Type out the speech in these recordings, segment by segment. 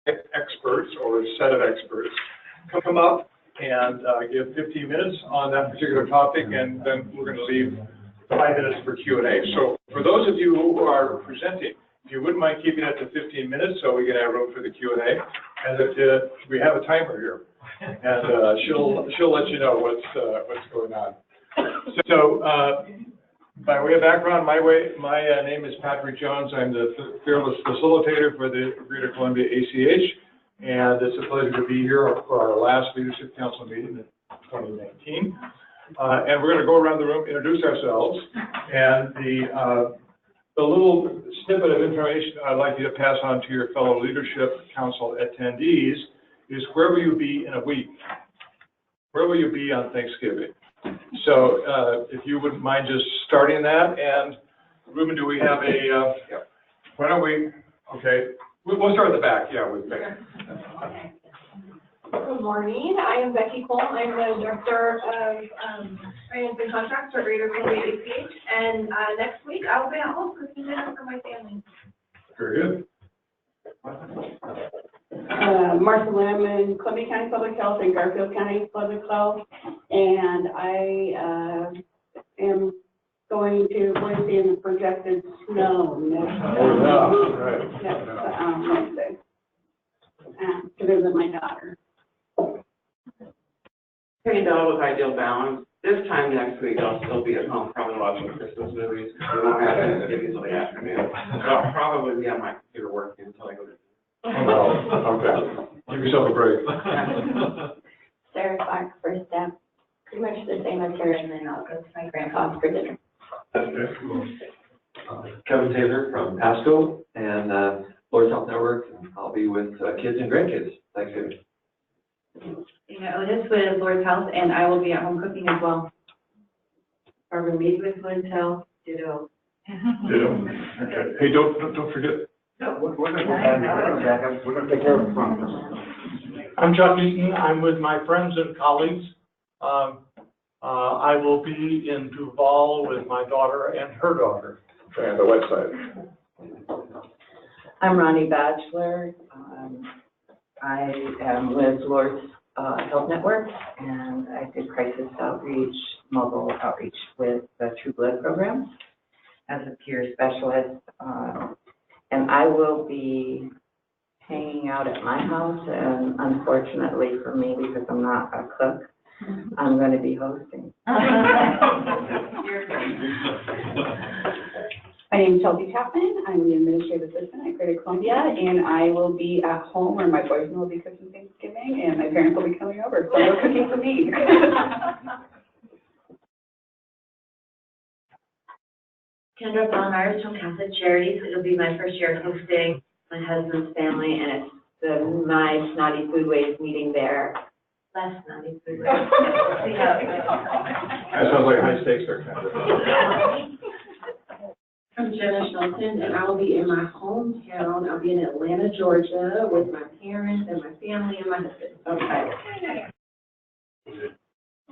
experts or a set of experts come up and give 15 minutes on that particular topic, and then we're going to leave 5 minutes for Q&A. So for those of you who are presenting, if you wouldn't mind keeping it to 15 minutes so we can have room for the Q&A, and that we have a timer here, and she'll let you know what's going on. So by way of background, my name is Patrick Jones. I'm the fearless facilitator for the Greater Columbia ACH, and it's a pleasure to be here for our last Leadership Council meeting in 2019. And we're going to go around the room, introduce ourselves, and the little snippet of information I'd like you to pass on to your fellow Leadership Council attendees is where will you be in a week? Where will you be on Thanksgiving? So if you wouldn't mind just starting that, and Ruben, do we have a, why don't we, okay, we'll start at the back, yeah, with Becky. Okay. Good morning, I am Becky Cole. I'm the Director of Finance and Contracts for Greater Columbia ACH, and next week I'll be at home cooking dinner for my family. Very good. Martha Lim in Columbia County Public Health and Garfield County Public Health, and I am going to Boise in the projected snow next Wednesday to visit my daughter. Hey, Dell with Ideal Balance. This time next week, I'll still be at home, probably watching Christmas movies. We won't have Thanksgiving until the afternoon. So I'll probably be on my computer working until I go to. Oh, okay. Give yourself a break. Sarah Clark, first step. Pretty much the same as her, and then I'll go to my grandpa's for dinner. Kevin Taylor from Pasco and Lord's Health Network, and I'll be with kids and grandkids. Thanksgiving. Otis with Lord's Health, and I will be at home cooking as well. Barbara Mead with Lord's Health, ditto. Ditto. Okay. Hey, don't forget. We're going to take care of the front. I'm Chuck Eaton. I'm with my friends and colleagues. I will be in Duval with my daughter and her daughter. And the website. I'm Ronnie Batchelor. I am with Lord's Health Network, and I did crisis outreach, mobile outreach with the True Blood program as a peer specialist. And I will be hanging out at my house, and unfortunately for me, because I'm not a cook, I'm going to be hosting. My name is Chelsea Chapman. I'm the Administrative Assistant at Greater Columbia, and I will be at home where my boyfriend will be cooking Thanksgiving, and my parents will be coming over, so they're cooking for me. Kendra Bonars from Catholic Charities. It'll be my first year hosting my husband's family, and it's the My Snotty Foodways meeting there. Less Snotty Foodways. That sounds like high stakes there, Kendra. I'm Jenna Shelton, and I will be in my hometown. I'll be in Atlanta, Georgia, with my parents and my family and my husband. Okay.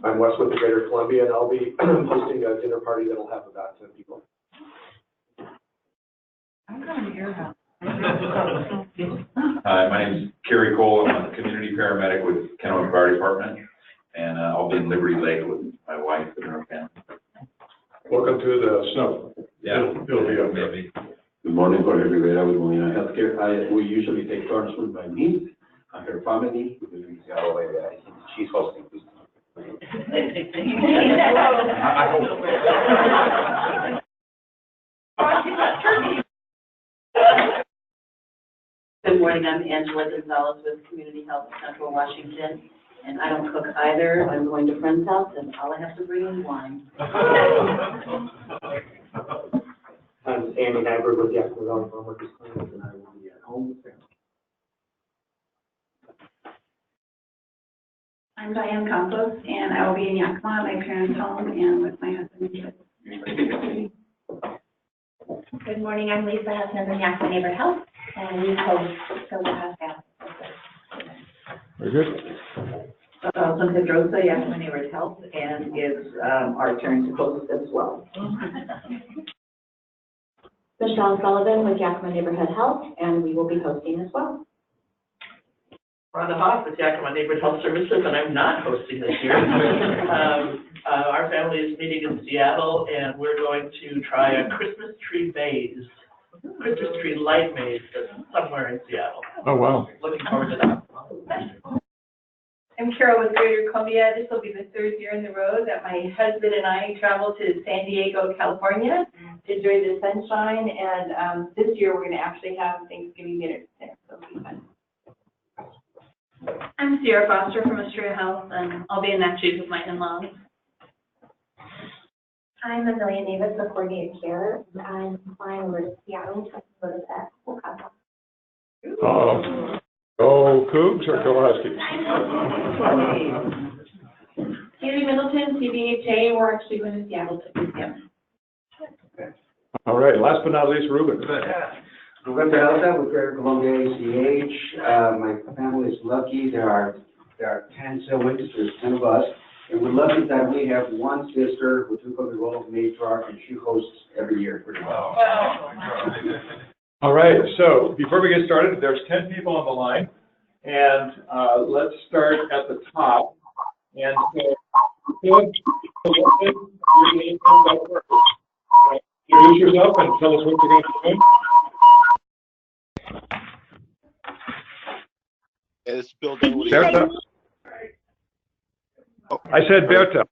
I'm Wes with the Greater Columbia, and I'll be hosting a dinner party that'll have about 10 people. I'm going to your house. Hi, my name is Kerry Cole. I'm a community paramedic with Kennewick Fire Department, and I'll be in Liberty Lake with my wife and her family. Welcome to the snow. Yeah, it'll be okay. Maybe. Good morning, Jorge Rivera with Molina Healthcare. We usually take turns with my niece and her family. She's hosting this. I hope. Good morning, I'm Angela Gonzalez with Community Health Central Washington, and I don't cook either. I'm going to friend's house, and all I have to bring is wine. I'm Andy Nyberg with the Yakima Valley Farm Workers Clinic, and I will be at home with family. I'm Diane Campos, and I will be in Yakima at my parents' home and with my husband and kids. Good morning, I'm Lisa Husband from Yakima Neighbor Health, and we host, so we'll have that. Very good. Santa Rosa, Yakima Neighbors Health, and it's our turn to host as well. Michelle Sullivan with Yakima Neighborhood Health, and we will be hosting as well. Rhonda Hoff with Yakima Neighborhood Health Services, and I'm not hosting this year. Our family is meeting in Seattle, and we're going to try a Christmas tree maze, Christmas tree light maze somewhere in Seattle. Oh, wow. Looking forward to that. I'm Carol with Greater Columbia. This will be the third year in the row that my husband and I travel to San Diego, California to enjoy the sunshine. And this year we're going to actually have Thanksgiving dinner there, so it'll be fun. I'm Sierra Foster from Austria Health, and I'll be in Natchez with my in-laws. I'm Amelia Davis with Coordinated Care. I'm flying over to Seattle to go to that Wakata. Go Cougs or go Huskies? Katie Middleton, CBHA, we're actually going to Seattle to meet them. All right, last but not least, Ruben. Ruben Peralta with Greater Columbia ACH. My family is lucky. There are 10 siblings, there's 10 of us. And we're lucky that we have one sister who took on the role of matriarch, and she hosts every year pretty well. All right, so before we get started, there's 10 people on the line, and let's start at the top. And so, introduce yourself and tell us what you're going to be doing. It's Bill Dunwoody. Berta. I said Berta.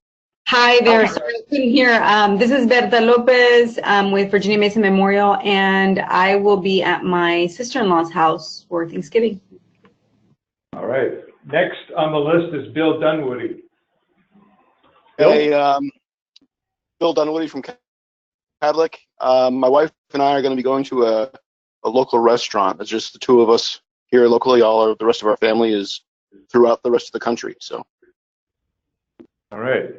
Hi there. Sorry, I couldn't hear. This is Berta Lopez with Virginia Mason Memorial, and I will be at my sister-in-law's house for Thanksgiving. All right. Next on the list is Bill Dunwoody. Bill? Hey, Bill Dunwoody from Cadlick. My wife and I are going to be going to a local restaurant. It's just the two of us here locally. All of the rest of our family is throughout the rest of the country. So. All right.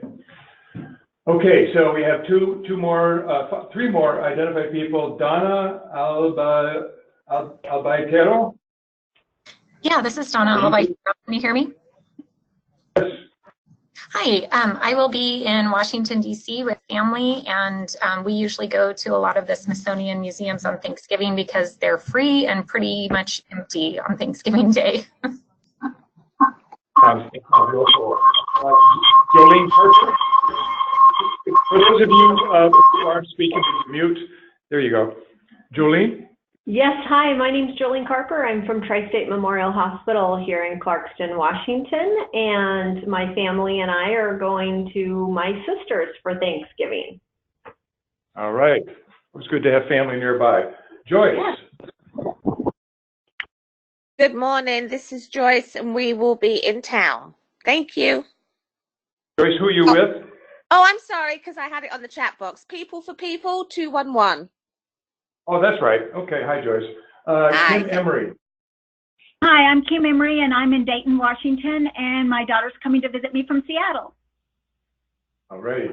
Okay, so we have three more identified people. Donna Albaitero. Yeah, this is Donna Albaitero. Can you hear me? Yes. Hi, I will be in Washington, D.C. with family, and we usually go to a lot of the Smithsonian museums on Thanksgiving because they're free and pretty much empty on Thanksgiving Day. Jolene Parker. For those of you who aren't speaking, mute. There you go. Jolene? Yes, hi, my name's Jolene Carper. I'm from Tri-State Memorial Hospital here in Clarkston, Washington, and my family and I are going to my sister's for Thanksgiving. All right. It was good to have family nearby. Joyce? Yeah. Good morning, this is Joyce, and we will be in town. Thank you. Joyce, who are you with? Oh, I'm sorry, because I had it on the chat box. People for People 211. Oh, that's right. Okay, hi, Joyce. Kim Emery. Hi, I'm Kim Emery, and I'm in Dayton, Washington, and my daughter's coming to visit me from Seattle. All right.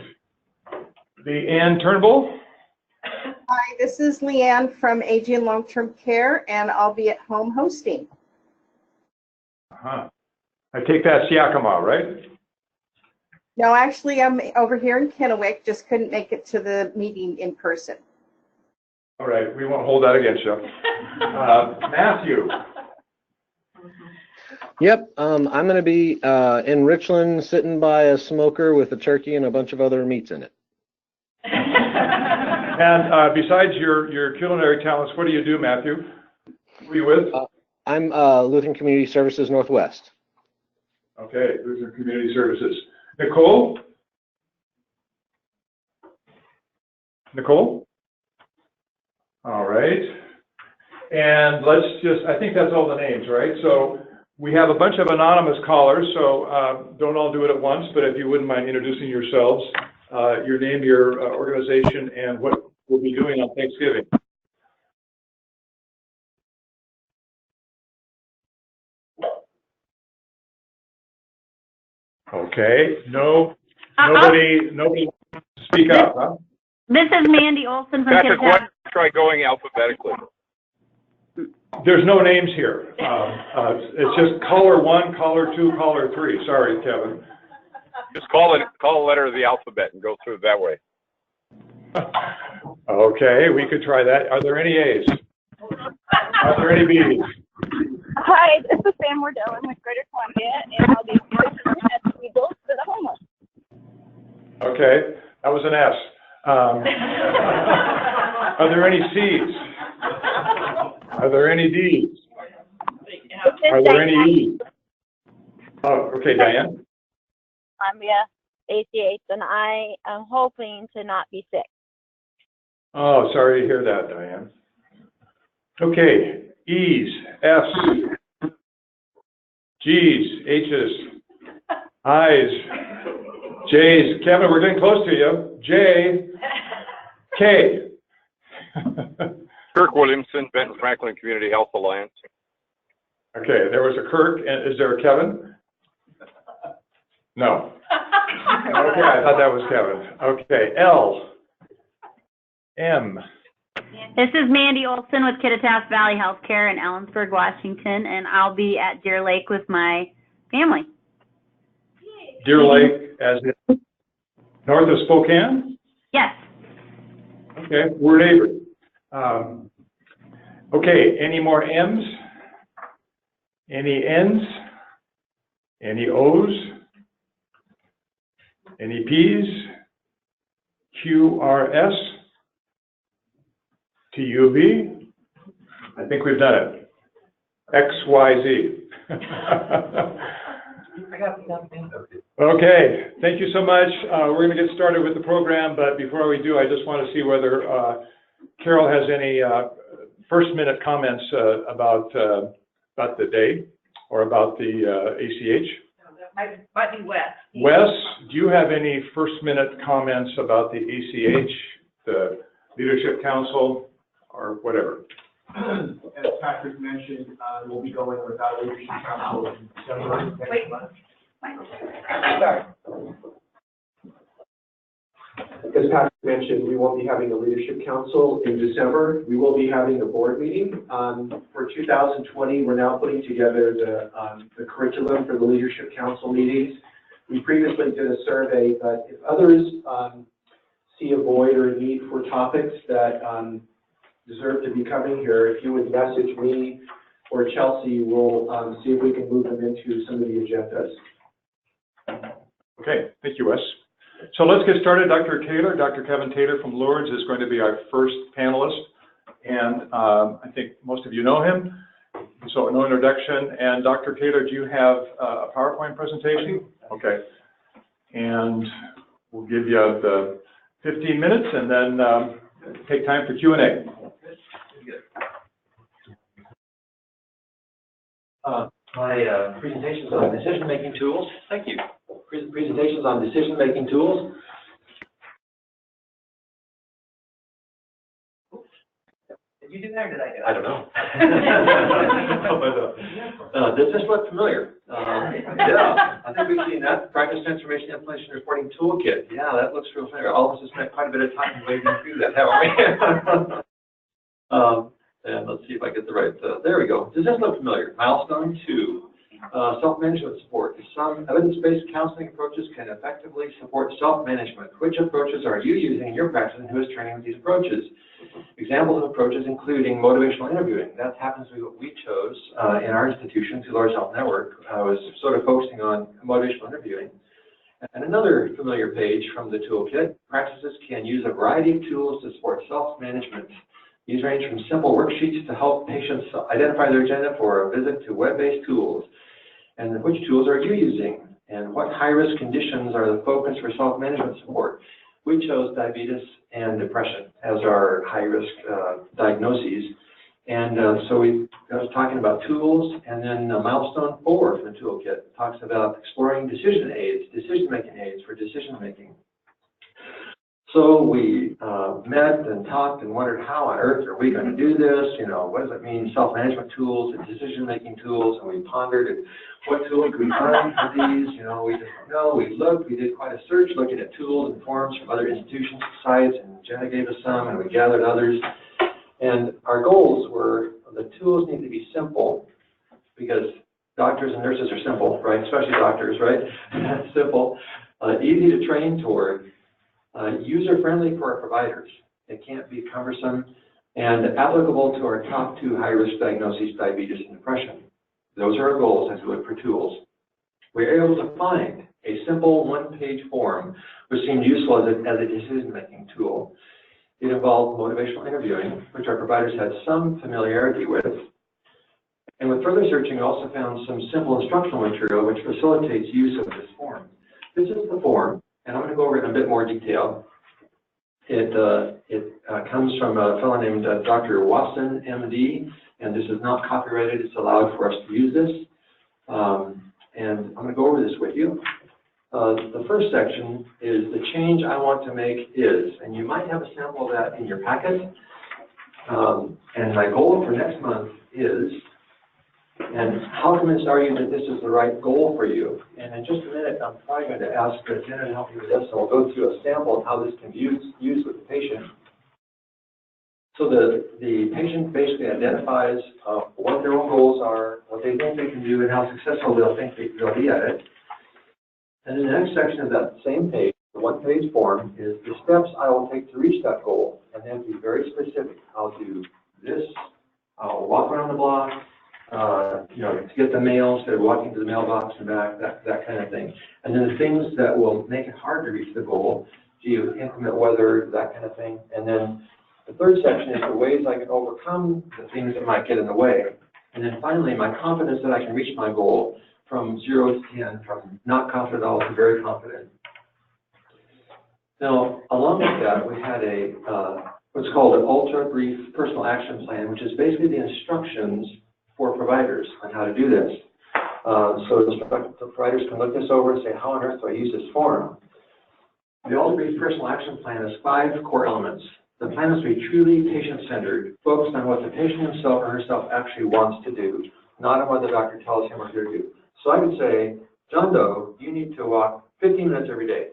Leanne Turnbull. Hi, this is Leanne from Aging and Long-Term Care, and I'll be at home hosting. I take that Yakima, right? No, actually, I'm over here in Kennewick, just couldn't make it to the meeting in person. All right, we won't hold that against you. Matthew. Yep, I'm going to be in Richland sitting by a smoker with a turkey and a bunch of other meats in it. And besides your culinary talents, what do you do, Matthew? Who are you with? I'm Lutheran Community Services Northwest. Okay, Lutheran Community Services. Nicole? Nicole? All right. And I think that's all the names, right? So we have a bunch of anonymous callers, so don't all do it at once, but if you wouldn't mind introducing yourselves, your name, your organization, and what we'll be doing on Thanksgiving. Okay, nobody wants to speak up, huh? This is Mandy Olson from Patrick, why don't you try going alphabetically? There's no names here. It's just caller 1, caller 2, caller 3. Sorry, Kevin. Just call a letter of the alphabet and go through it that way. Okay, we could try that. Are there any A's? Are there any B's? Hi, Hi, this is Sam Wardell with Greater Columbia, and I'll be working at Eagles for the homeless. Okay, that was an S. Are there any C's? Are there any D's? Are there any E's? Oh, okay, Diane. Columbia, ACH, and I am hoping to not be sick. Oh, sorry to hear that, Diane. Okay, E's, F's, G's, H's, I's, J's. Kevin, we're getting close to you. J, K. Kirk Williamson, Benton Franklin Community Health Alliance. Okay, there was a Kirk, and is there a Kevin? No. Okay, I thought that was Kevin. Okay, L, M. This is Mandy Olson with Kittitas Valley Healthcare in Ellensburg, Washington, and I'll be at Deer Lake with my family. Deer Lake, as in north of Spokane? Yes. Okay, we're neighbors. Okay, any more M's? Any N's? Any O's? Any P's? Q, R, S? T, U, V? I think we've done it. X, Y, Z. Okay, thank you so much. We're going to get started with the program, but before we do, I just want to see whether Carol has any first-minute comments about the day or about the ACH. Might be Wes. Wes, do you have any first-minute comments about the ACH, the Leadership Council, or whatever? As Patrick mentioned, we'll be going without a leadership council in December next month. As Patrick mentioned, we won't be having a leadership council in December. We will be having a board meeting. For 2020, we're now putting together the curriculum for the leadership council meetings. We previously did a survey, but if others see a void or a need for topics that deserve to be coming here, if you would message me or Chelsea, we'll see if we can move them into some of the agendas. Okay, thank you, Wes. So let's get started. Dr. Taylor, Dr. Kevin Taylor from Lourdes is going to be our first panelist. And I think most of you know him, so no introduction. And Dr. Taylor, do you have a PowerPoint presentation? Okay. And we'll give you the 15 minutes and then take time for Q&A. My presentations on decision-making tools. Thank you. Presentations on decision-making tools. Did you do that or did I do it? I don't know. Does this look familiar? Yeah, I think we've seen that. Practice Transformation Implementation Reporting Toolkit. Yeah, that looks real familiar. All of us have spent quite a bit of time wading through that, haven't we? And let's see if I get the right, there we go. Does this look familiar? Milestone 2, self-management support. Some evidence-based counseling approaches can effectively support self-management. Which approaches are you using in your practice and who is training with these approaches? Examples of approaches including motivational interviewing. That happens to be what we chose in our institution through Lourdes Health Network. I was sort of focusing on motivational interviewing. And another familiar page from the toolkit, practices can use a variety of tools to support self-management. These range from simple worksheets to help patients identify their agenda for a visit to web-based tools. And which tools are you using? And what high-risk conditions are the focus for self-management support? We chose diabetes and depression as our high-risk diagnoses. And so I was talking about tools, and then milestone 4 from the toolkit talks about exploring decision-making aids for decision-making. So we met and talked and wondered how on earth are we going to do this? You know, what does it mean, self-management tools and decision-making tools? And we pondered and what tools could we find for these? You know, we didn't know. We looked. We did quite a search looking at tools and forums from other institutions, sites, and Jenna gave us some, and we gathered others. And our goals were the tools need to be simple because doctors and nurses are simple, right? Especially doctors, right? Simple, easy to train toward. User-friendly for our providers. It can't be cumbersome and applicable to our top 2 high-risk diagnoses, diabetes and depression. Those are our goals as we look for tools. We were able to find a simple one-page form which seemed useful as a decision-making tool. It involved motivational interviewing, which our providers had some familiarity with. And with further searching, we also found some simple instructional material which facilitates use of this form. This is the form, and I'm going to go over it in a bit more detail. It comes from a fellow named Dr. Watson, MD, and this is not copyrighted. It's allowed for us to use this. And I'm going to go over this with you. The first section is the change I want to make is, and you might have a sample of that in your packet. And my goal for next month is, and how convinced are you that this is the right goal for you? And in just a minute, I'm probably going to ask Jenna to help you with this, and we'll go through a sample of how this can be used with the patient. So the patient basically identifies what their own goals are, what they think they can do, and how successful they'll think they'll be at it. And in the next section of that same page, the one-page form, is the steps I will take to reach that goal, and then be very specific. I'll do this, I'll walk around the block, to get the mail instead of walking to the mailbox and back, that kind of thing. And then the things that will make it hard to reach the goal, do you inclement weather, that kind of thing. And then the third section is the ways I can overcome the things that might get in the way. And then finally, my confidence that I can reach my goal from 0 to 10, from not confident at all to very confident. Now, along with that, we had a what's called an ultra-brief personal action plan, which is basically the instructions for providers on how to do this. So the providers can look this over and say, how on earth do I use this form? The ultra-brief personal action plan has 5 core elements. The plan must be truly patient-centered, focused on what the patient himself or herself actually wants to do, not on what the doctor tells him or her to do. So I would say, John Doe, you need to walk 15 minutes every day.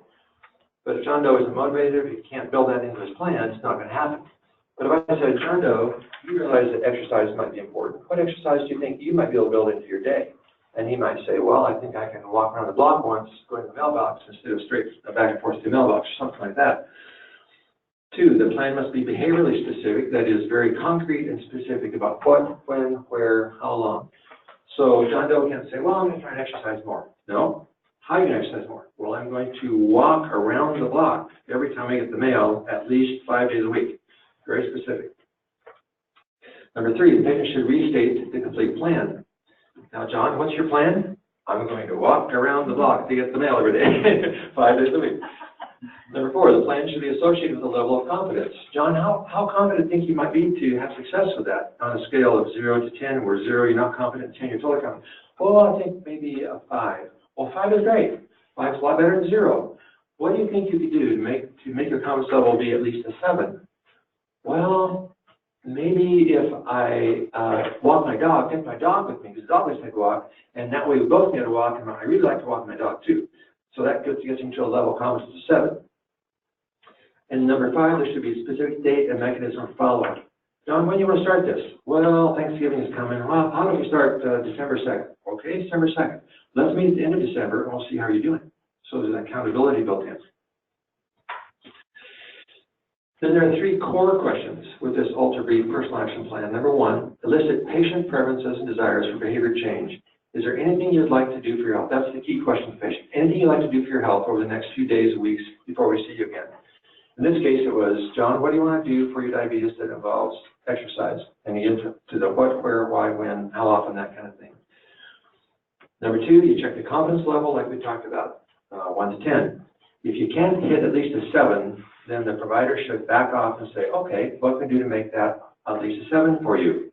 But if John Doe isn't motivated, if he can't build that into his plan, it's not going to happen. But if I said, John Doe, you realize that exercise might be important. What exercise do you think you might be able to build into your day? And he might say, well, I think I can walk around the block once, going to the mailbox instead of straight back and forth to the mailbox, or something like that. 2, the plan must be behaviorally specific, that is very concrete and specific about what, when, where, how long. So John Doe can't say, well, I'm going to try and exercise more. No. How are you going to exercise more? Well, I'm going to walk around the block every time I get the mail at least 5 days a week. Very specific. Number 3, the patient should restate the complete plan. Now, John, what's your plan? I'm going to walk around the block to get the mail every day, 5 days a week. Number 4, the plan should be associated with a level of confidence. John, how confident do you think you might be to have success with that on a scale of 0 to 10, where 0 you're not confident, 10 you're totally confident? Oh, I think maybe a 5. Well, 5 is great. 5 is a lot better than 0. What do you think you could do to make your confidence level be at least a 7? Well, maybe if I walk my dog, take my dog with me, because the dog likes to take a walk, and that way we both get a walk, and I really like to walk my dog too. So that gets into a level of confidence of 7. And number 5, there should be a specific date and mechanism for follow-up. John, when do you want to start this? Well, Thanksgiving is coming. Well, how do we start December 2nd? Okay, December 2nd. Let's meet at the end of December, and we'll see how you're doing. So there's an accountability built in. Then there are 3 core questions with this ultra-brief personal action plan. Number 1, elicit patient preferences and desires for behavior change. Is there anything you'd like to do for your health? That's the key question to the patient. Anything you'd like to do for your health over the next few days or weeks before we see you again? In this case, it was, John, what do you want to do for your diabetes that involves exercise? And you get to the what, where, why, when, how often, that kind of thing. Number 2, you check the confidence level like we talked about, 1 to 10. If you can't hit at least a 7, then the provider should back off and say, okay, what can we do to make that at least a 7 for you?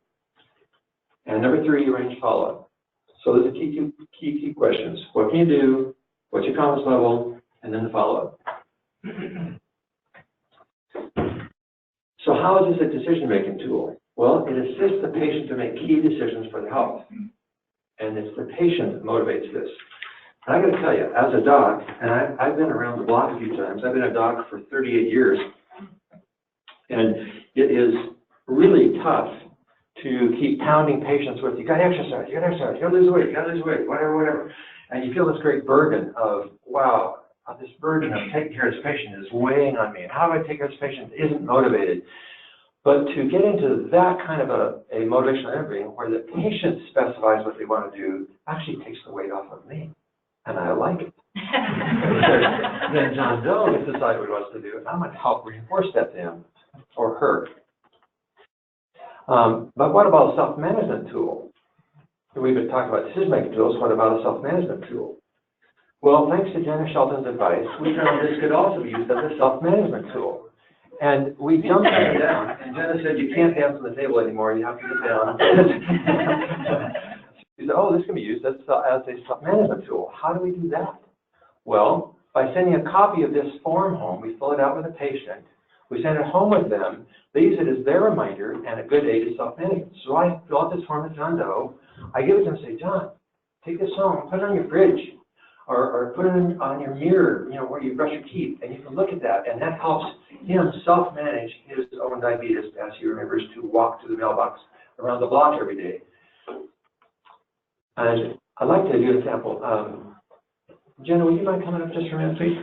And number 3, arrange follow-up. So those are key questions. What can you do? What's your confidence level? And then the follow-up. So how is this a decision-making tool? Well, it assists the patient to make key decisions for their health. And it's the patient that motivates this. And I got to tell you, as a doc, and I've been around the block a few times. I've been a doc for 38 years. And it is really tough to keep pounding patients with, you got to exercise, you got to exercise, you got to lose weight, you got to lose weight, whatever. And you feel this great burden of, wow, this burden of taking care of this patient is weighing on me. And how do I take care of this patient that isn't motivated? But to get into that kind of a motivational interviewing where the patient specifies what they want to do actually takes the weight off of me. And I like it. Then John Doe gets to decide what he wants to do, and I'm going to help reinforce that to him or her. But what about a self-management tool? We've been talking about decision-making tools. What about a self-management tool? Well, thanks to Jenna Shelton's advice, we found this could also be used as a self-management tool. And we jumped up and down, and Jenna said, you can't dance on the table anymore, you have to get down. She said, oh, this can be used as a self-management tool. How do we do that? Well, by sending a copy of this form home, we fill it out with a patient, we send it home with them, they use it as their reminder and a good aid to self-management. So I fill out this form with John Doe, I give it to him and say, John, take this home, put it on your fridge, or put it on your mirror, you know, where you brush your teeth, and you can look at that, and that helps him self-manage his own diabetes as he remembers to walk to the mailbox around the block every day. And I'd like to do an example. Jenna, would you mind coming up just for a minute, please?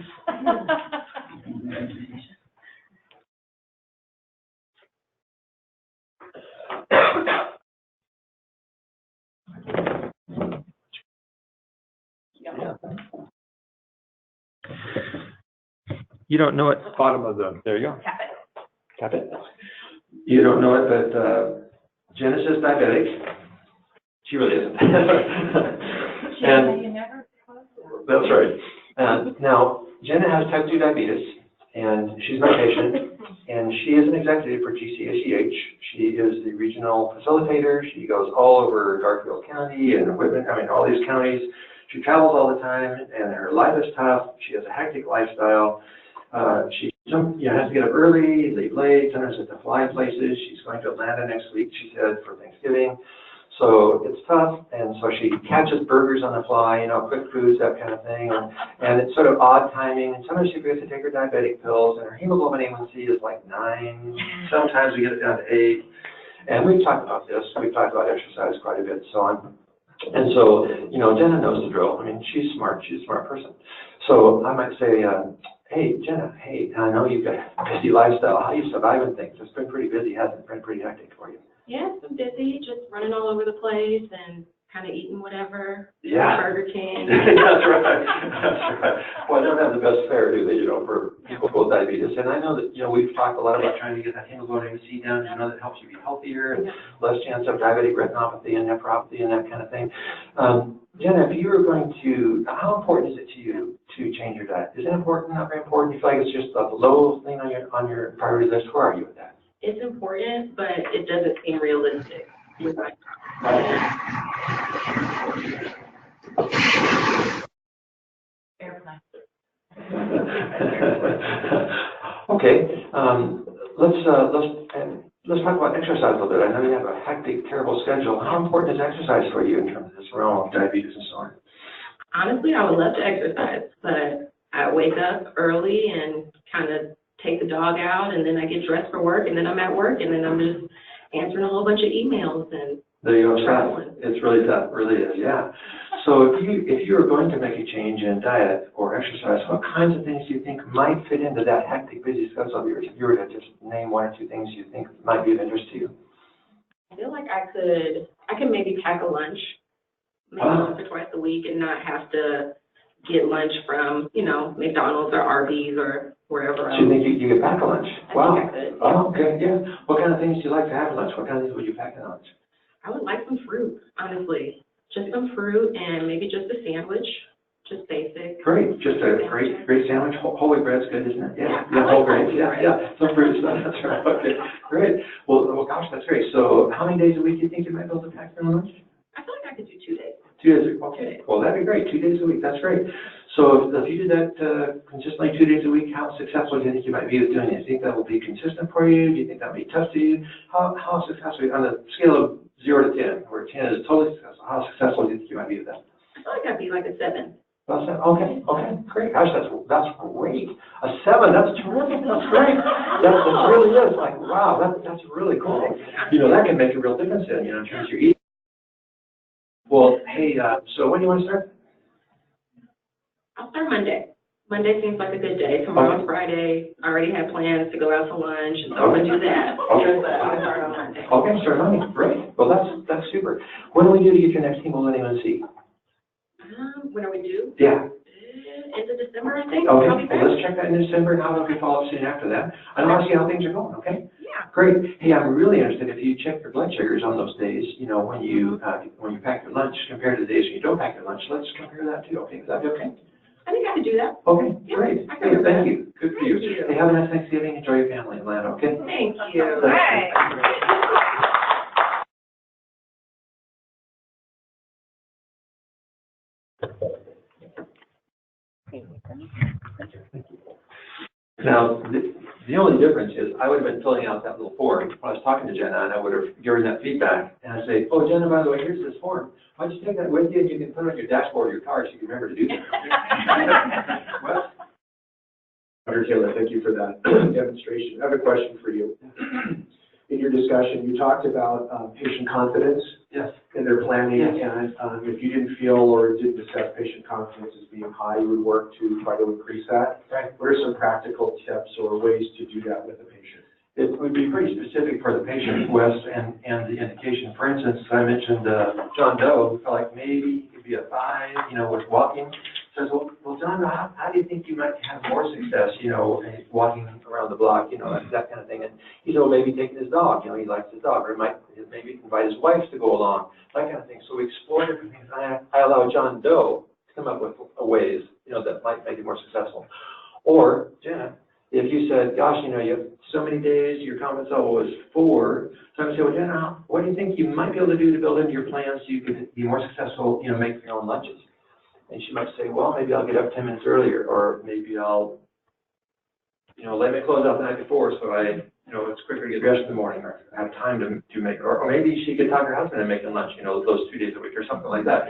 Yeah. You don't know it, bottom of the, there you go. Tap it. Tap it. You don't know it, but Jenna's is diabetic. She really isn't. And that's right. Now, Jenna has type 2 diabetes, and she's my patient, and she is an executive for GCACH. She is the regional facilitator. She goes all over Garfield County and Whitman, I mean, all these counties. She travels all the time, and her life is tough. She has a hectic lifestyle. She has to get up early, leave late, sometimes has to fly places. She's going to Atlanta next week, she said, for Thanksgiving. So it's tough, and so she catches burgers on the fly, you know, quick foods, that kind of thing, and it's sort of odd timing, and sometimes she forgets to take her diabetic pills, and her hemoglobin A1C is like 9, sometimes we get it down to 8, and we've talked about this, we've talked about exercise quite a bit, so on. And so, you know, Jenna knows the drill. I mean, she's smart, she's a smart person. So I might say, hey, Jenna, hey, I know you've got a busy lifestyle, how are you surviving things? It's been pretty busy, hasn't it? Been pretty hectic for you. Yeah, it's been busy, just running all over the place and kind of eating whatever. Yeah. Burger King. That's right. That's right. Well, they don't have the best fare, do they, you know, for people with diabetes. And I know that, you know, we've talked a lot about trying to get that hemoglobin A1C down. You know, that helps you be healthier and less chance of diabetic retinopathy and nephropathy and that kind of thing. Jenna, if you were going to, how important is it to you to change your diet? Is it important, not very important? You feel like it's just a low thing on your priority list? Where are you with that? It's important, but it doesn't seem realistic with my Okay, let's talk about exercise a little bit. I know you have a hectic, terrible schedule. How important is exercise for you in terms of this realm of diabetes and so on? Honestly, I would love to exercise, but I wake up early and kind of take the dog out, and then I get dressed for work, and then I'm at work, and then I'm just answering a whole bunch of emails and there you go, traveling. It's really tough, really is, yeah. So if you were going to make a change in diet or exercise, what kinds of things do you think might fit into that hectic, busy schedule of yours? If you were to just name one or two things you think might be of interest to you. I feel like I could maybe pack a lunch, maybe once or twice a week, and not have to get lunch from, you know, McDonald's or Arby's or wherever else. So you think you could pack a lunch? Wow. I think I could. Oh, okay, yeah. What kind of things do you like to have at lunch? What kind of things would you pack at lunch? I would like some fruit, honestly. Just some fruit and maybe just a sandwich, just basic. Great, just a great sandwich. Holy bread's good, isn't it? Yeah, I whole like grains. Yeah. Some fruit stuff. That's right. Okay, great. Well, gosh, that's great. So, how many days a week do you think you might be able to pack for lunch? I feel like I could do 2 days. 2 days a week. Okay. Well, that'd be great. 2 days a week. That's great. So, if you do that consistently 2 days a week, how successful do you think you might be with doing it? Do you think that will be consistent for you? Do you think that will be tough to you? How successful on a scale of 0 to 10, where 10 is totally successful? How successful do you think you might be with that? I feel like I'd be like a 7. Okay, great. Gosh, that's great. A 7, that's terrific. That's great. That really is like, wow, that's really cool. You know, that can make a real difference in terms of your eating. Well, hey, so when do you want to start? I'll start Monday. Monday seems like a good day. Tomorrow's Friday. I already had plans to go out to lunch, so I'm gonna do that. Okay. But I'll start on Monday. Okay, start Monday, great. Well, that's super. When do we do to get your next hemoglobin A1C? When are we due? Yeah. End of December, I think. Okay, Probably well, let's check that in December, and how about we follow up soon after that? I want to see how things are going, okay? Yeah. Great. Hey, I'm really interested if you check your blood sugars on those days, you know, when you pack your lunch compared to the days when you don't pack your lunch. Let's compare that too, okay? Is that okay? I think I could do that. Okay, Yeah, great. I Hey, can do thank that. you. Good for you. Thank you. Hey, have a nice Thanksgiving. Enjoy your family in Atlanta, okay? Thank you. All right. Now, the only difference is I would have been filling out that little form when I was talking to Jenna, and I would have given that feedback. And I'd say, oh, Jenna, by the way, here's this form. Why don't you take that with you and you can put it on your dashboard of your car so you can remember to do that. Well, Dr. Taylor, thank you for that demonstration. I have a question for you. In your discussion, you talked about patient confidence in their planning, and if you didn't feel or didn't assess patient confidence as being high, you would work to try to increase that. Right. What are some practical tips or ways to do that with a patient? It would be pretty specific for the patient, Wes, and the indication. For instance, I mentioned John Doe, felt like maybe it'd be a 5, you know, with walking. Says, well, John, how do you think you might have more success, you know, walking around the block, you know, that kind of thing. And he said, well, maybe taking his dog, you know, he likes his dog, or maybe invite his wife to go along, that kind of thing. So we explored different things. I allow John Doe to come up with ways, you know, that might make it more successful. Or, Jenna, if you said, gosh, you know, you have so many days, your confidence level is 4, so I would say, well, Jenna, what do you think you might be able to do to build into your plans so you could be more successful, you know, make your own lunches? And she might say, well, maybe I'll get up 10 minutes earlier, or maybe I'll, you know, lay my clothes out the night before so I, you know, it's quicker to get dressed in the morning, or have time to make it. Or maybe she could talk her husband and make the lunch, you know, those 2 days a week or something like that.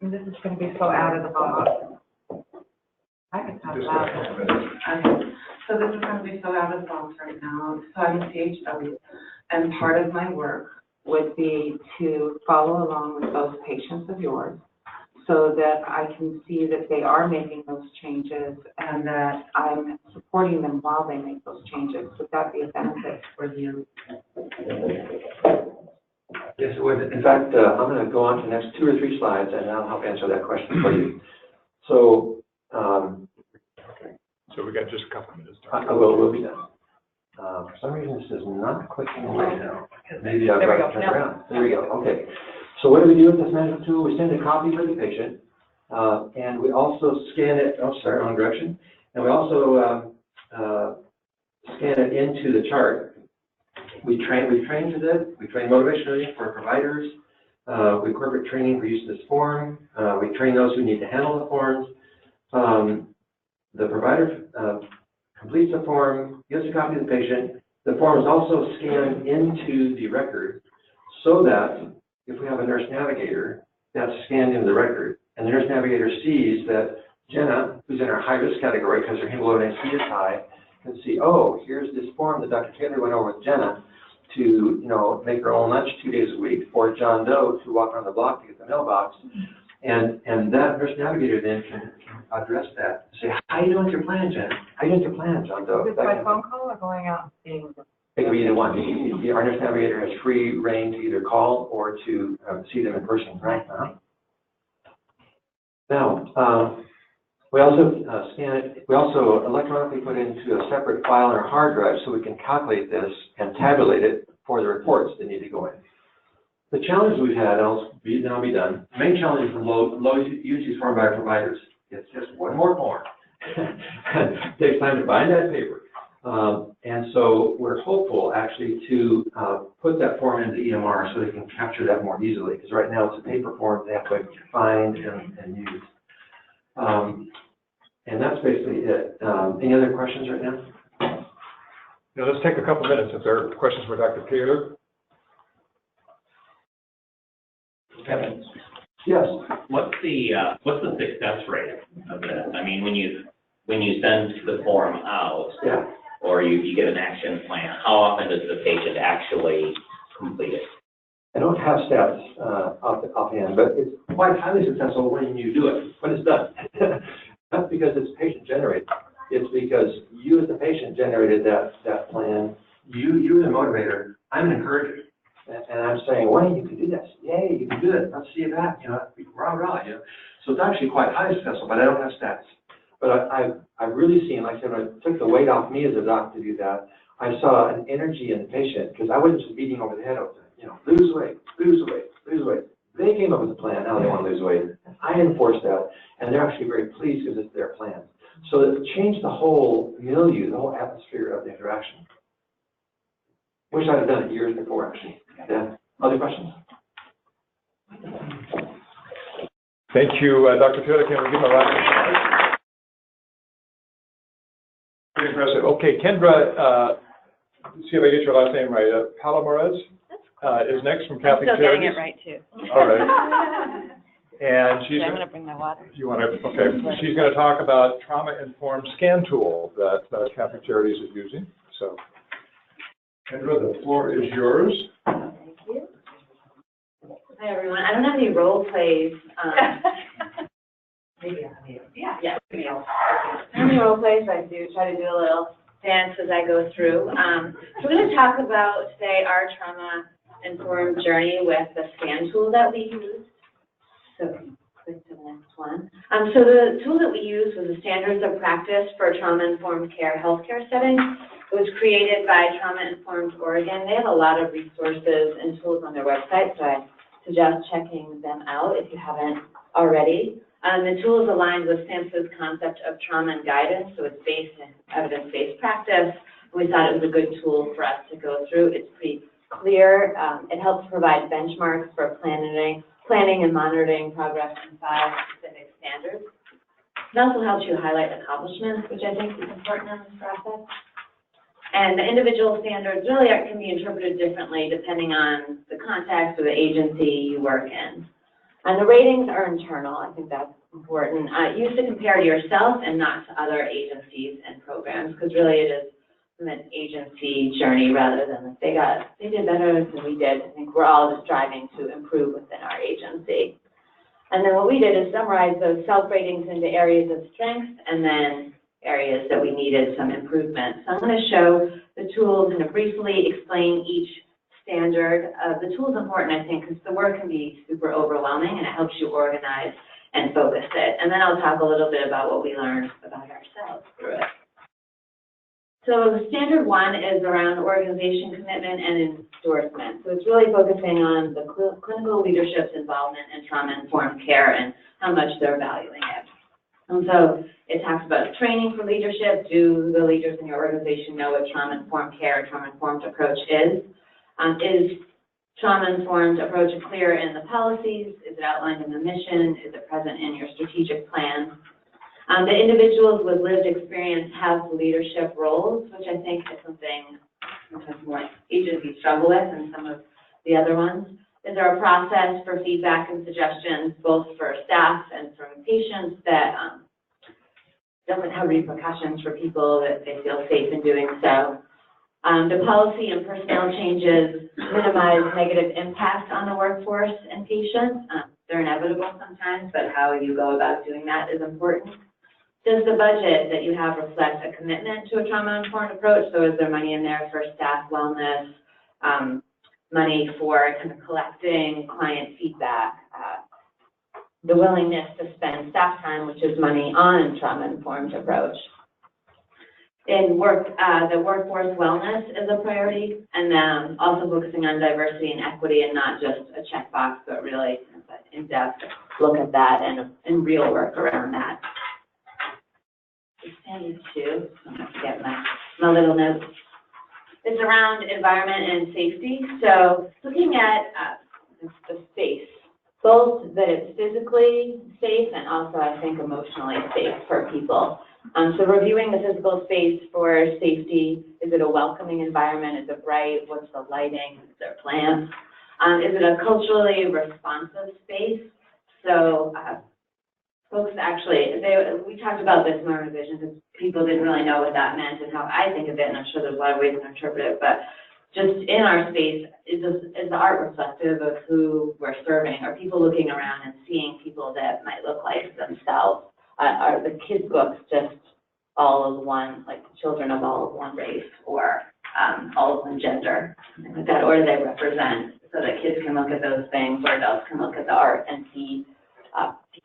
This is going to be so out of the box. I can talk about it. Okay. So this is going to be so out of the box right now. So I'm a CHW, and part of my work would be to follow along with those patients of yours so that I can see that they are making those changes and that I'm supporting them while they make those changes. Would that be a benefit for you? Yes, it would. In fact, I'm going to go on to the next 2 or 3 slides, and I'll help answer that question for you. So, So we got just a couple minutes. We'll be done. For some reason, this is not clicking right now. Maybe I've got to turn around. There we go. Okay. So what do we do with this management tool? We send a copy for the patient, and we also scan it. Oh, sorry, wrong direction. And we also scan it into the chart. We train with it. We train motivationally for providers. We corporate training for use of this form. We train those who need to handle the forms. The provider completes the form, gives a copy to the patient. The form is also scanned into the record so that if we have a nurse navigator, that's scanned into the record. And the nurse navigator sees that Jenna, who's in our high-risk category because her hemoglobin A1C is high, can see, oh, here's this form that Dr. Taylor went over with Jenna to, you know, make her own lunch 2 days a week, for John Doe to walk around the block to get the mailbox. And that nurse navigator then can address that. Say, how are you doing with your plan, Jenna? How are you doing with your plan, John Doe? Is it by phone call or going out and seeing them? It can be either one. Our nurse navigator has free reign to either call or to see them in person, right? Now, we also scan it. We also electronically put it into a separate file on our hard drive so we can calculate this and tabulate it for the reports that need to go in. The challenge we've had, and I'll be done, the main challenge is the low use these form by our providers. It's just one more form. It takes time to bind that paper. And so we're hopeful actually to put that form into EMR so they can capture that more easily, because right now it's a paper form they have to find and use. And that's basically it. Any other questions right now? Now let's take a couple minutes if there are questions for Dr. Taylor. Kevin? Yes. What's the success rate of this? I mean, when you send the form out, or you get an action plan, how often does the patient actually complete it? I don't have stats offhand, but it's quite highly successful when you do it, when it's done. Not because it's patient-generated. It's because you as the patient generated that plan. You're the motivator. I'm an encourager. And I'm saying, Wayne, you can do this. Yay, you can do it. Let's see you back. Rah, rah. So it's actually quite highly successful, but I don't have stats. But I've really seen, like I said, when I took the weight off me as a doctor to do that, I saw an energy in the patient because I wasn't just beating over the head all the time. Lose weight, lose weight, lose weight. They came up with a plan how they want to lose weight. I enforced that, and they're actually very pleased because it's their plan. So it changed the whole milieu, the whole atmosphere of the interaction. Wish I'd have done it years before, actually. Yeah. Other questions? Thank you, Dr. Fielder. Can we give him a round? Pretty impressive. Okay, Kendra, see if I get your last name right. Palomares is next from Catholic I'm still getting Charities. it right, too. All right. And she's. I'm going to bring my water. You want to? Okay. She's going to talk about trauma-informed scan tool that Catholic Charities is using. So, Kendra, the floor is yours. Thank you. Hi, everyone. I don't have any role plays. Maybe I have. Yeah. Maybe I don't have any role plays. I do try to do a little dance as I go through. So we're going to talk about today our trauma-informed journey with the scan tool that we use. So click to the next one. So the tool that we used was the Standards of Practice for Trauma-Informed Care Healthcare Settings. It was created by Trauma-Informed Oregon. They have a lot of resources and tools on their website, so I suggest checking them out if you haven't already. The tool is aligned with SAMHSA's concept of trauma and guidance, so it's based in evidence-based practice. We thought it was a good tool for us to go through. It's pretty clear. It helps provide benchmarks for planning and monitoring progress in 5 specific standards. It also helps you highlight accomplishments, which I think is important in this process. And the individual standards really can be interpreted differently depending on the context or the agency you work in. And the ratings are internal. I think that's important. Used to compare to yourself and not to other agencies and programs, because really it is an agency journey rather than they did better than we did. I think we're all just striving to improve within our agency. And then what we did is summarize those self-ratings into areas of strength and then areas that we needed some improvement. So I'm going to show the tools and briefly explain each standard. The tool is important, I think, because the work can be super overwhelming and it helps you organize and focus it. And then I'll talk a little bit about what we learned about ourselves through it. So standard 1 is around organization commitment and endorsement. So it's really focusing on the clinical leadership's involvement in trauma-informed care and how much they're valuing it. And so it talks about training for leadership. Do the leaders in your organization know what trauma-informed care or trauma-informed approach is? Is trauma-informed approach clear in the policies? Is it outlined in the mission? Is it present in your strategic plan? The individuals with lived experience have leadership roles, which I think is something sometimes more agencies struggle with than some of the other ones. Is there a process for feedback and suggestions, both for staff and from patients, that doesn't have repercussions for people that they feel safe in doing so? Do policy and personnel changes minimize negative impact on the workforce and patients? They're inevitable sometimes, but how you go about doing that is important. Does the budget that you have reflect a commitment to a trauma-informed approach? So is there money in there for staff wellness, money for kind of collecting client feedback, the willingness to spend staff time, which is money on trauma-informed approach? In work, the workforce wellness is a priority, and then also focusing on diversity and equity and not just a checkbox, but really in-depth look at that and real work around that. Standard 2, I'm going to get my little notes. It's around environment and safety. So looking at the space, both that it's physically safe and also I think emotionally safe for people. So reviewing the physical space for safety, is it a welcoming environment? Is it bright? What's the lighting? Is there plants? Is it a culturally responsive space? So folks actually, we talked about this in our revision because people didn't really know what that meant and how I think of it, and I'm sure there's a lot of ways to interpret it, but just in our space, is the art reflective of who we're serving? Are people looking around and seeing people that might look like themselves? Are the kids' books just all of one, like children of all of one race, or all of one gender, something like that, or do they represent, so that kids can look at those things, or adults can look at the art and see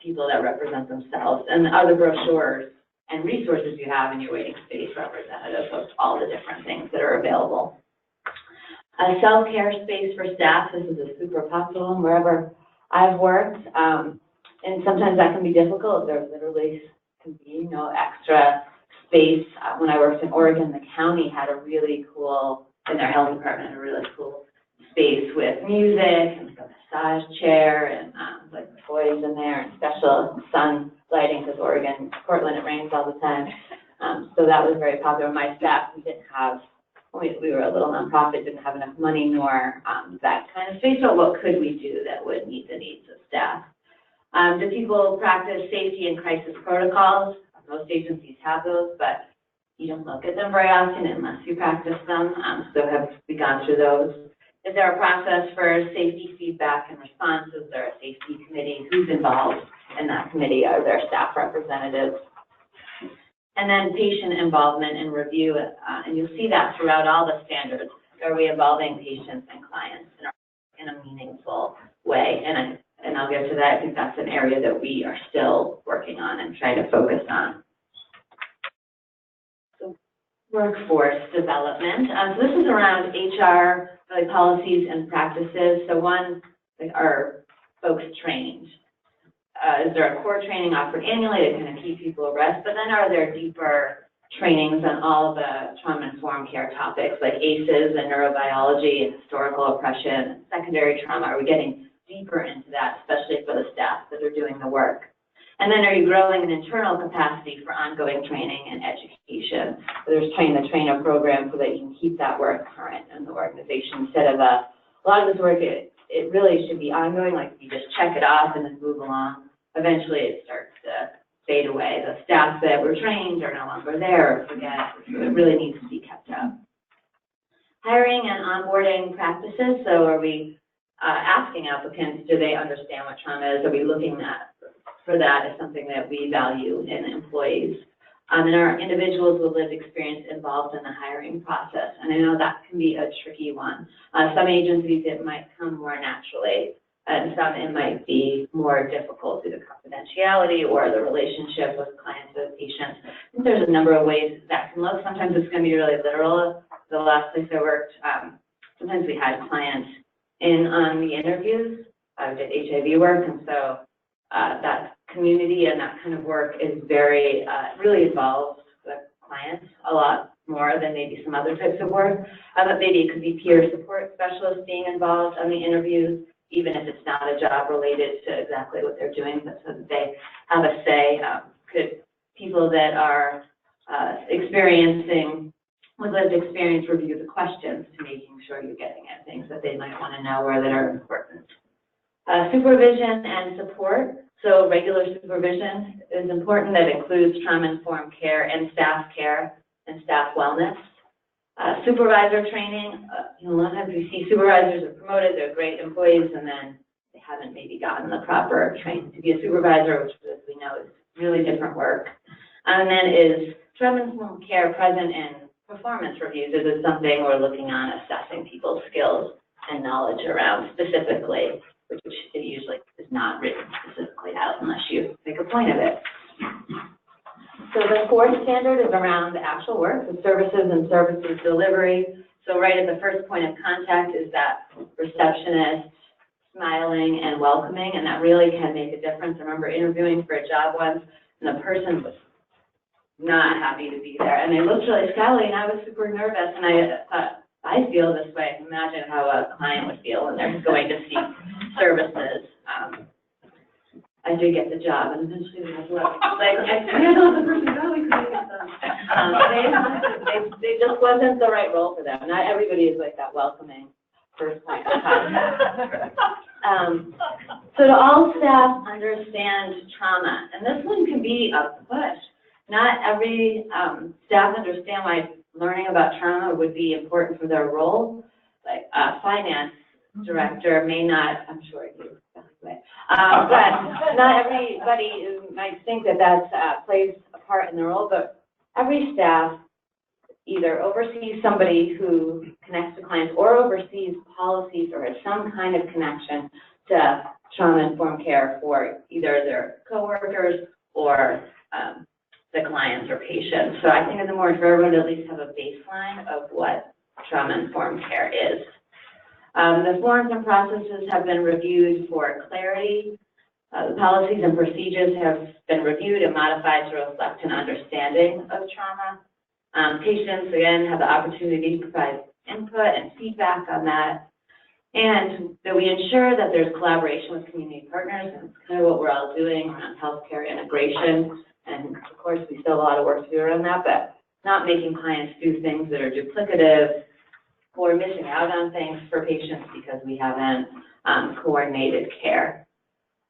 people that represent themselves? And are the brochures and resources you have in your waiting space representative of all the different things that are available? A self-care space for staff, this is a super popular one wherever I've worked, and sometimes that can be difficult. There literally can be no extra space. When I worked in Oregon, the county had a really cool, in their health department, a really cool space with music and like a massage chair and like toys in there and special sun lighting, because Oregon, Portland, it rains all the time. So that was very popular. My staff, we didn't have, we were a little nonprofit, didn't have enough money nor that kind of space. So what could we do that would meet the needs of staff? Do people practice safety and crisis protocols? Most agencies have those, but you don't look at them very often unless you practice them. So have we gone through those? Is there a process for safety feedback and response? Is there a safety committee? Who's involved in that committee? Are there staff representatives? And then patient involvement and review, and you'll see that throughout all the standards. Are we involving patients and clients in a meaningful way? And I'll get to that. I think that's an area that we are still working on and trying to focus on. So, workforce development. So this is around HR, really policies and practices. So one, like, are folks trained? Is there a core training offered annually to kind of keep people abreast? But then are there deeper trainings on all the trauma-informed care topics like ACEs and neurobiology and historical oppression and secondary trauma? Are we getting deeper into that, especially for the staff that are doing the work? And then are you growing an internal capacity for ongoing training and education? So there's train the trainer program so that you can keep that work current in the organization instead of a lot of this work, it really should be ongoing, like you just check it off and then move along. Eventually it starts to fade away. The staff that were trained are no longer there or forget. So it really needs to be kept up. Hiring and onboarding practices. So are we asking applicants, do they understand what trauma is? Are we looking for that as something that we value in employees? And are individuals with lived experience involved in the hiring process? And I know that can be a tricky one. Some agencies, it might come more naturally, and some it might be more difficult due to confidentiality or the relationship with clients or patients. I think there's a number of ways that can look. Sometimes it's going to be really literal. The last place I worked, sometimes we had clients in on the interviews. I did HIV work, and so that community and that kind of work is very, really involves the clients a lot more than maybe some other types of work. But maybe it could be peer support specialists being involved on the interviews, even if it's not a job related to exactly what they're doing, but so that they have a say. Could people that are experiencing with lived experience review the questions to making sure you're getting at things that they might want to know or that are important. Supervision and support. So regular supervision is important. That includes trauma-informed care and staff wellness. Supervisor training. A lot of times we see supervisors are promoted, they're great employees, and then they haven't maybe gotten the proper training to be a supervisor, which, as we know, is really different work. And then is trauma-informed care present in performance reviews? Is it something we're looking on assessing people's skills and knowledge around specifically, which it usually is not written specifically out unless you make a point of it. So the fourth standard is around the actual work, the services and services delivery. So right at the first point of contact is that receptionist, smiling and welcoming, and that really can make a difference. I remember interviewing for a job once, and the person was not happy to be there, and they looked really scowly, and I was super nervous, and I thought, I feel this way. I can imagine how a client would feel when they're going to seek services. I did get the job, and eventually they was like, I handled the person, no, we couldn't get them. They just wasn't the right role for them. Not everybody is like that welcoming first point of contact. So do all staff understand trauma? And this one can be a push. Not every staff understand why learning about trauma would be important for their role. finance director may not, I'm sure you, but not everybody might think that that plays a part in the role, but every staff either oversees somebody who connects to clients or oversees policies or has some kind of connection to trauma-informed care for either their coworkers or the clients or patients. So I think it's important for everyone to at least have a baseline of what trauma-informed care is. The forms and processes have been reviewed for clarity. The policies and procedures have been reviewed and modified to reflect an understanding of trauma. Patients, again, have the opportunity to provide input and feedback on that. And that we ensure that there's collaboration with community partners, and it's kind of what we're all doing around healthcare integration. And of course, we still have a lot of work to do around that, but not making clients do things that are duplicative or missing out on things for patients because we haven't coordinated care.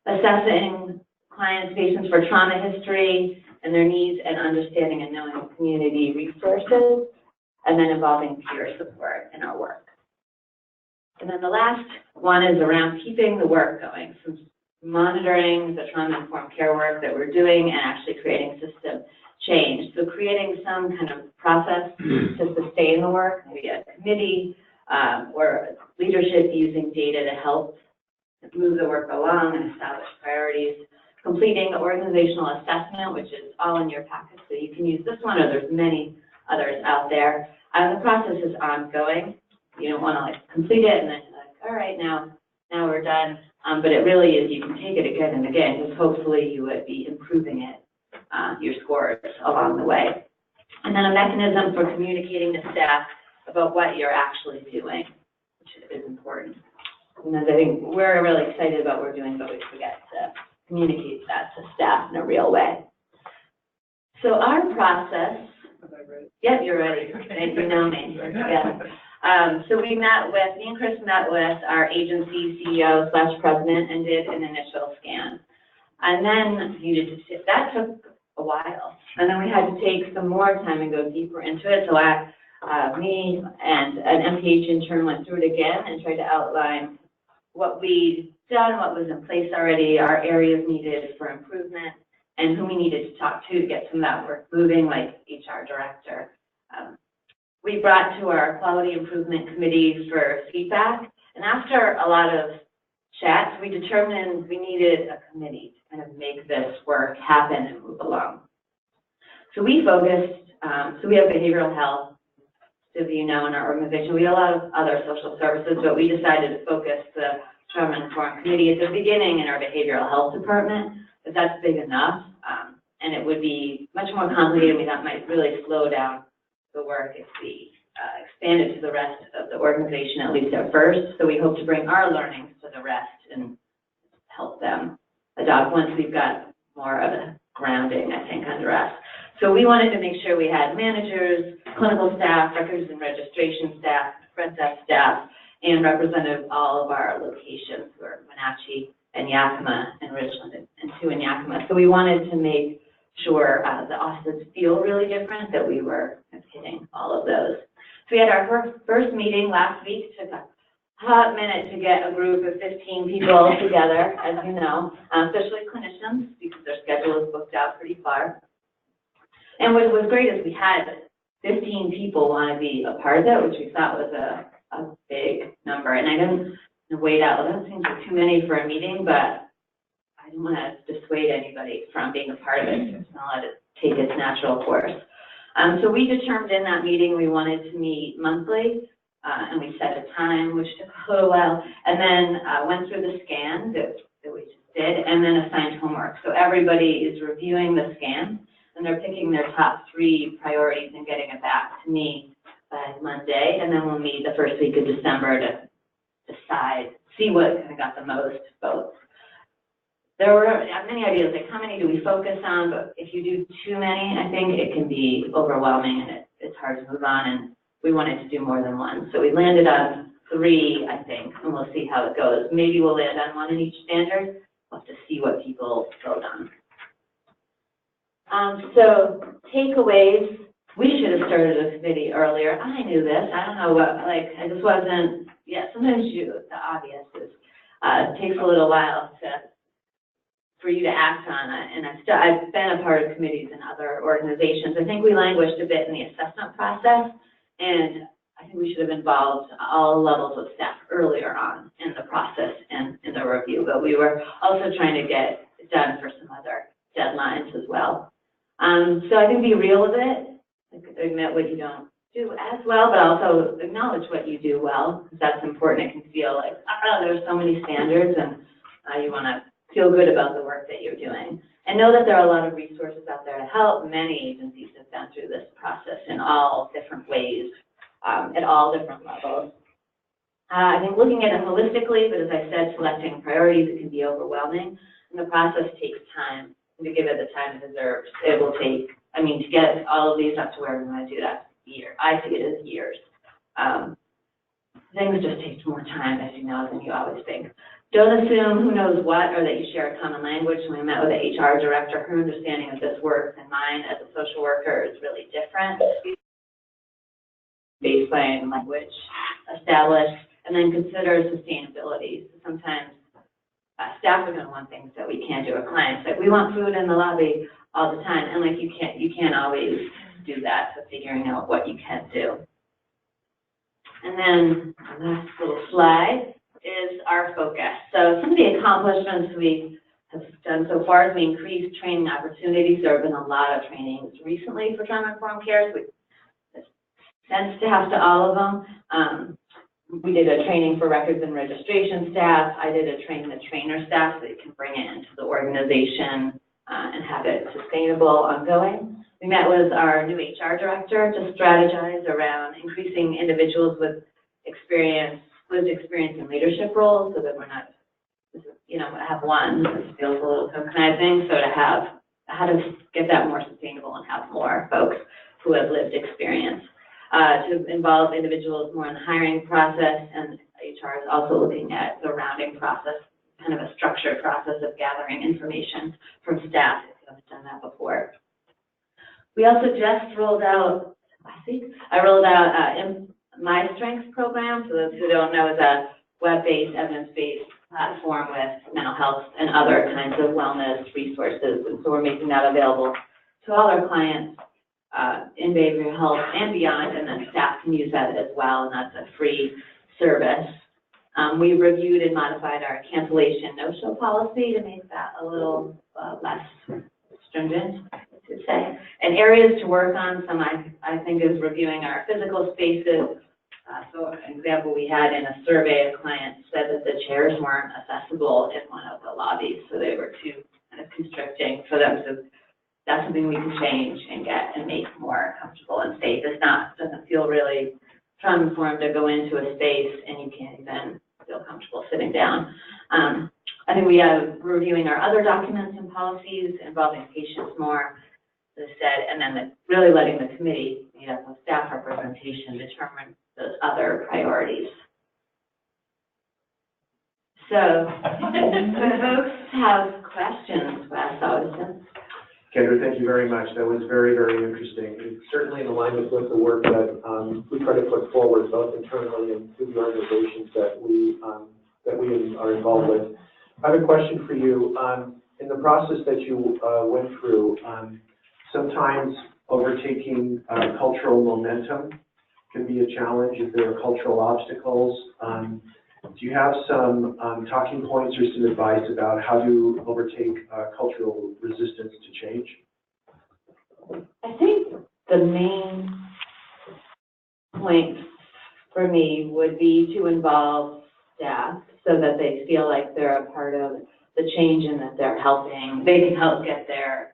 Assessing clients, patients for trauma history and their needs and understanding and knowing community resources, and then involving peer support in our work. And then the last one is around keeping the work going, so monitoring the trauma-informed care work that we're doing and actually creating system change. So creating some kind of process to sustain the work, maybe a committee or leadership using data to help move the work along and establish priorities. Completing the organizational assessment, which is all in your packet, so you can use this one or there's many others out there. The process is ongoing. You don't want to like complete it and then like, all right, now we're done. But it really is, you can take it again and again, because hopefully you would be improving it, your scores along the way. And then a mechanism for communicating to staff about what you're actually doing, which is important. And I think we're really excited about what we're doing, but we forget to communicate that to staff in a real way. So our process, yeah, you're ready. You know me. Yeah. So we met with, me and Chris met with our agency CEO/president and did an initial scan. And then that took a while. And then we had to take some more time and go deeper into it. So me and an MPH intern went through it again and tried to outline what we'd done, what was in place already, our areas needed for improvement, and who we needed to talk to get some of that work moving, like HR director. We brought to our quality improvement committee for feedback, and after a lot of chats, we determined we needed a committee to kind of make this work happen and move along. So we focused, so we have behavioral health, as you know, in our organization. We have a lot of other social services, but we decided to focus the trauma-informed committee at the beginning in our behavioral health department, because that's big enough, and it would be much more complicated. That might really slow down the work if we expand it to the rest of the organization, at least at first. So we hope to bring our learnings to the rest and help them adopt once we've got more of a grounding, I think, under us. So we wanted to make sure we had managers, clinical staff, records and registration staff, front desk staff, and representative of all of our locations, who are Wenatchee and Yakima and Richland and two in Yakima. So we wanted to make sure the offices feel really different, that we were hitting all of those. So we had our first meeting last week. Took a hot minute to get a group of 15 people together, as you know, especially clinicians, because their schedule is booked out pretty far. And what was great is we had 15 people want to be a part of it, which we thought was a big number. And I didn't wait out. Well, that seems like too many for a meeting, but I didn't want to dissuade anybody from being a part of it. Just not let it take its natural course. So we determined in that meeting we wanted to meet monthly, and we set a time, which took a little while, and then went through the scan that we just did, and then assigned homework. So everybody is reviewing the scan, and they're picking their top 3 priorities and getting it back to me by Monday, and then we'll meet the first week of December to decide, see what kind of got the most votes. There were many ideas, like how many do we focus on, but if you do too many, I think it can be overwhelming and it's hard to move on, and we wanted to do more than one. So we landed on 3, I think, and we'll see how it goes. Maybe we'll land on 1 in each standard. We'll have to see what people vote on. So takeaways we should have started a committee earlier. I knew this. I don't know what, like, I just wasn't, sometimes the obvious is, takes a little while for you to act on it. And I've been a part of committees in other organizations. I think we languished a bit in the assessment process, and I think we should have involved all levels of staff earlier on in the process and in the review, but we were also trying to get it done for some other deadlines as well. So I think be real with it, admit what you don't do as well, but also acknowledge what you do well, because that's important. It can feel like, oh, there's so many standards, and you want to feel good about the work that you're doing. And know that there are a lot of resources out there to help. Many agencies have been through this process in all different ways, at all different levels. I think looking at it holistically, but as I said, selecting priorities, it can be overwhelming, and the process takes time. And to give it the time it deserves, it will take, to get all of these up to where we want to do that, I see it as years. Things just take more time, as you know, than you always think. Don't assume who knows what or that you share a common language. When we met with the HR director, her understanding of this work and mine as a social worker is really different. Baseline language established, and then consider sustainability. So sometimes staff are going to want things that we can't do. Our clients, like, we want food in the lobby all the time, and like you can't always do that. So figuring out what you can do. And then the last little slide is our focus. So some of the accomplishments we have done so far is we increased training opportunities. There have been a lot of trainings recently for trauma-informed care, so we sent staff to all of them. We did a training for records and registration staff. I did a training the trainer staff so they can bring it into the organization and have it sustainable, ongoing. We met with our new HR director to strategize around increasing individuals with lived experience in leadership roles, so that we're not, have one that feels a little tokenizing. So to have how to get that more sustainable and have more folks who have lived experience. To involve individuals more in the hiring process, and HR is also looking at the rounding process, kind of a structured process of gathering information from staff if you haven't done that before. We also just rolled out, I rolled out My Strengths program. So those who don't know, is a web-based, evidence-based platform with mental health and other kinds of wellness resources. And so we're making that available to all our clients in behavioral health and beyond, and then staff can use that as well, and that's a free service. We reviewed and modified our cancellation no-show policy to make that a little less stringent, to say. And areas to work on, some I think is reviewing our physical spaces. So an example we had in a survey, a client said that the chairs weren't accessible in one of the lobbies, so they were too kind of constricting for them to. That's something we can change and get and make more comfortable and safe. Doesn't feel really trauma-informed to go into a space and you can't even feel comfortable sitting down. I think we have reviewing our other documents and policies involving patients more, as I said, and then really letting the committee, with staff representation, determine those other priorities. So, folks have questions, Wes Audison? Kendra, thank you very much. That was very, very interesting. It's certainly in alignment with the work that we try to put forward, both internally and through the organizations that we are involved with. I have a question for you. In the process that you went through, sometimes overtaking cultural momentum can be a challenge if there are cultural obstacles. Do you have some talking points or some advice about how to overtake cultural resistance to change? I think the main point for me would be to involve staff so that they feel like they're a part of the change and that they're helping. They can help get their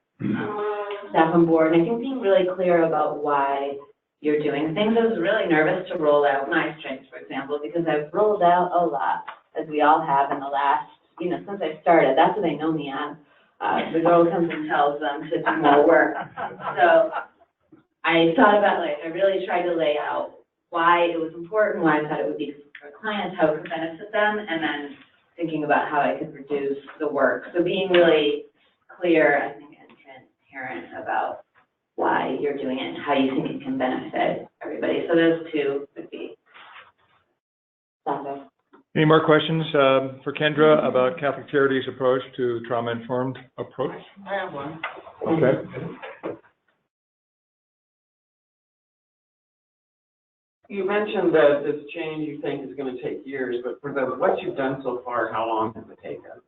staff on board. And I think being really clear about why you're doing things. I was really nervous to roll out My Strengths, for example, because I've rolled out a lot, as we all have in the last, since I started. That's what they know me as. The girl comes and tells them to do more work. So I thought about, I really tried to lay out why it was important, why I thought it would be for clients, how it could benefit them, and then thinking about how I could reduce the work. So being really clear, I think, and transparent about why you're doing it and how you think it can benefit everybody. So those two would be. Any more questions for Kendra about Catholic Charities' approach to trauma-informed approach? I have one. Okay. You mentioned that this change you think is going to take years, but for what you've done so far, how long has it taken?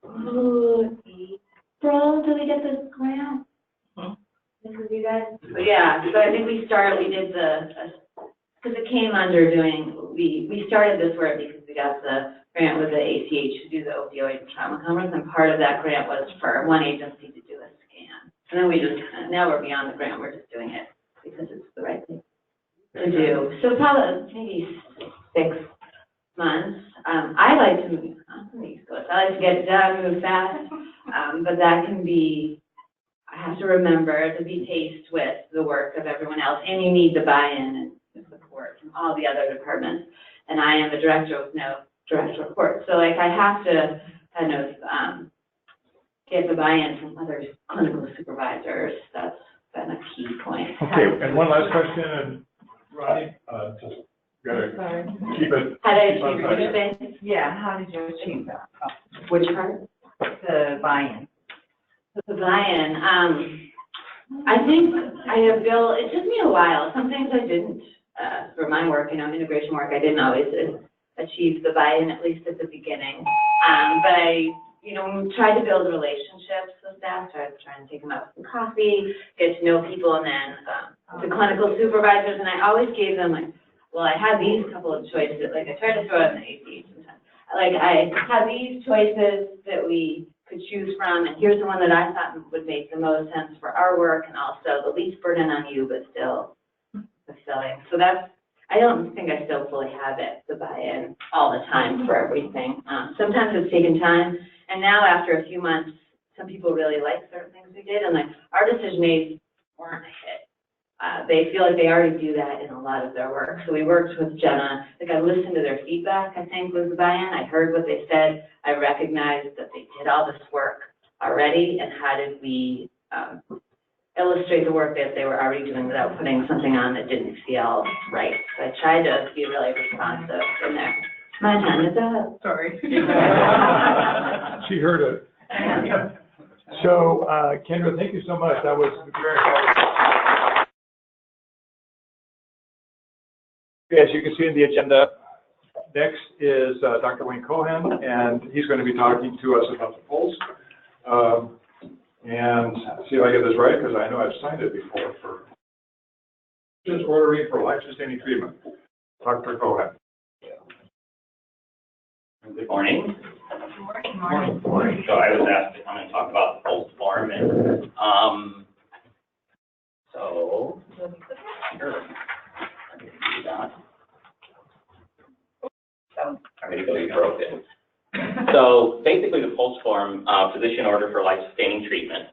Ooh, April, did we get this grant? This is you guys? So, yeah, so I think we did because it came under we started this work because we got the grant with the ACH to do the opioid trauma conference, and part of that grant was for one agency to do a scan. And then we just, now we're beyond the grant, we're just doing it because it's the right thing to do. So probably maybe 6 months. I like to move on the East Coast. I like to get it done, move fast, but that can be, I have to remember to be paced with the work of everyone else, and you need the buy-in and support from all the other departments. And I am a director with no direct report, so like I have to kind of get the buy-in from other clinical supervisors. That's been a key point. Okay, and one last question, and Ronnie, just gotta keep it. How did I keep on achieve time. it? Yeah, how did you achieve that? Which part? The buy-in. The buy-in, I think I have built, it took me a while. Some things I didn't, for my work, integration work, I didn't always achieve the buy-in, at least at the beginning. But I, tried to build relationships with staff, started trying to take them out for some coffee, get to know people, and then the clinical supervisors, and I always gave them I had these couple of choices, I tried to throw it in the ACH sometimes. I had these choices that we could choose from, and here's the one that I thought would make the most sense for our work, and also the least burden on you, but still fulfilling. So I don't think I still fully have it, the buy-in all the time for everything. Sometimes it's taken time, and now after a few months, some people really like certain things we did, and our decision aids weren't a hit. They feel like they already do that in a lot of their work. So we worked with Jenna, I listened to their feedback, I think was the buy-in. I heard what they said. I recognized that they did all this work already, and how did we illustrate the work that they were already doing without putting something on that didn't feel right. So I tried to be really responsive in there. My time is up. Sorry. She heard it. So, Kendra, thank you so much. That was very helpful. As you can see in the agenda, next is Dr. Wayne Cohen, and he's going to be talking to us about the pulse. And see if I get this right, because I know I've signed it before for ordering for life-sustaining treatment. Dr. Cohen. Good morning. Good morning. So I was asked to come and talk about the pulse form, and so sure. I can do that. Everybody broke it. So basically, the pulse form, physician order for life-sustaining treatment,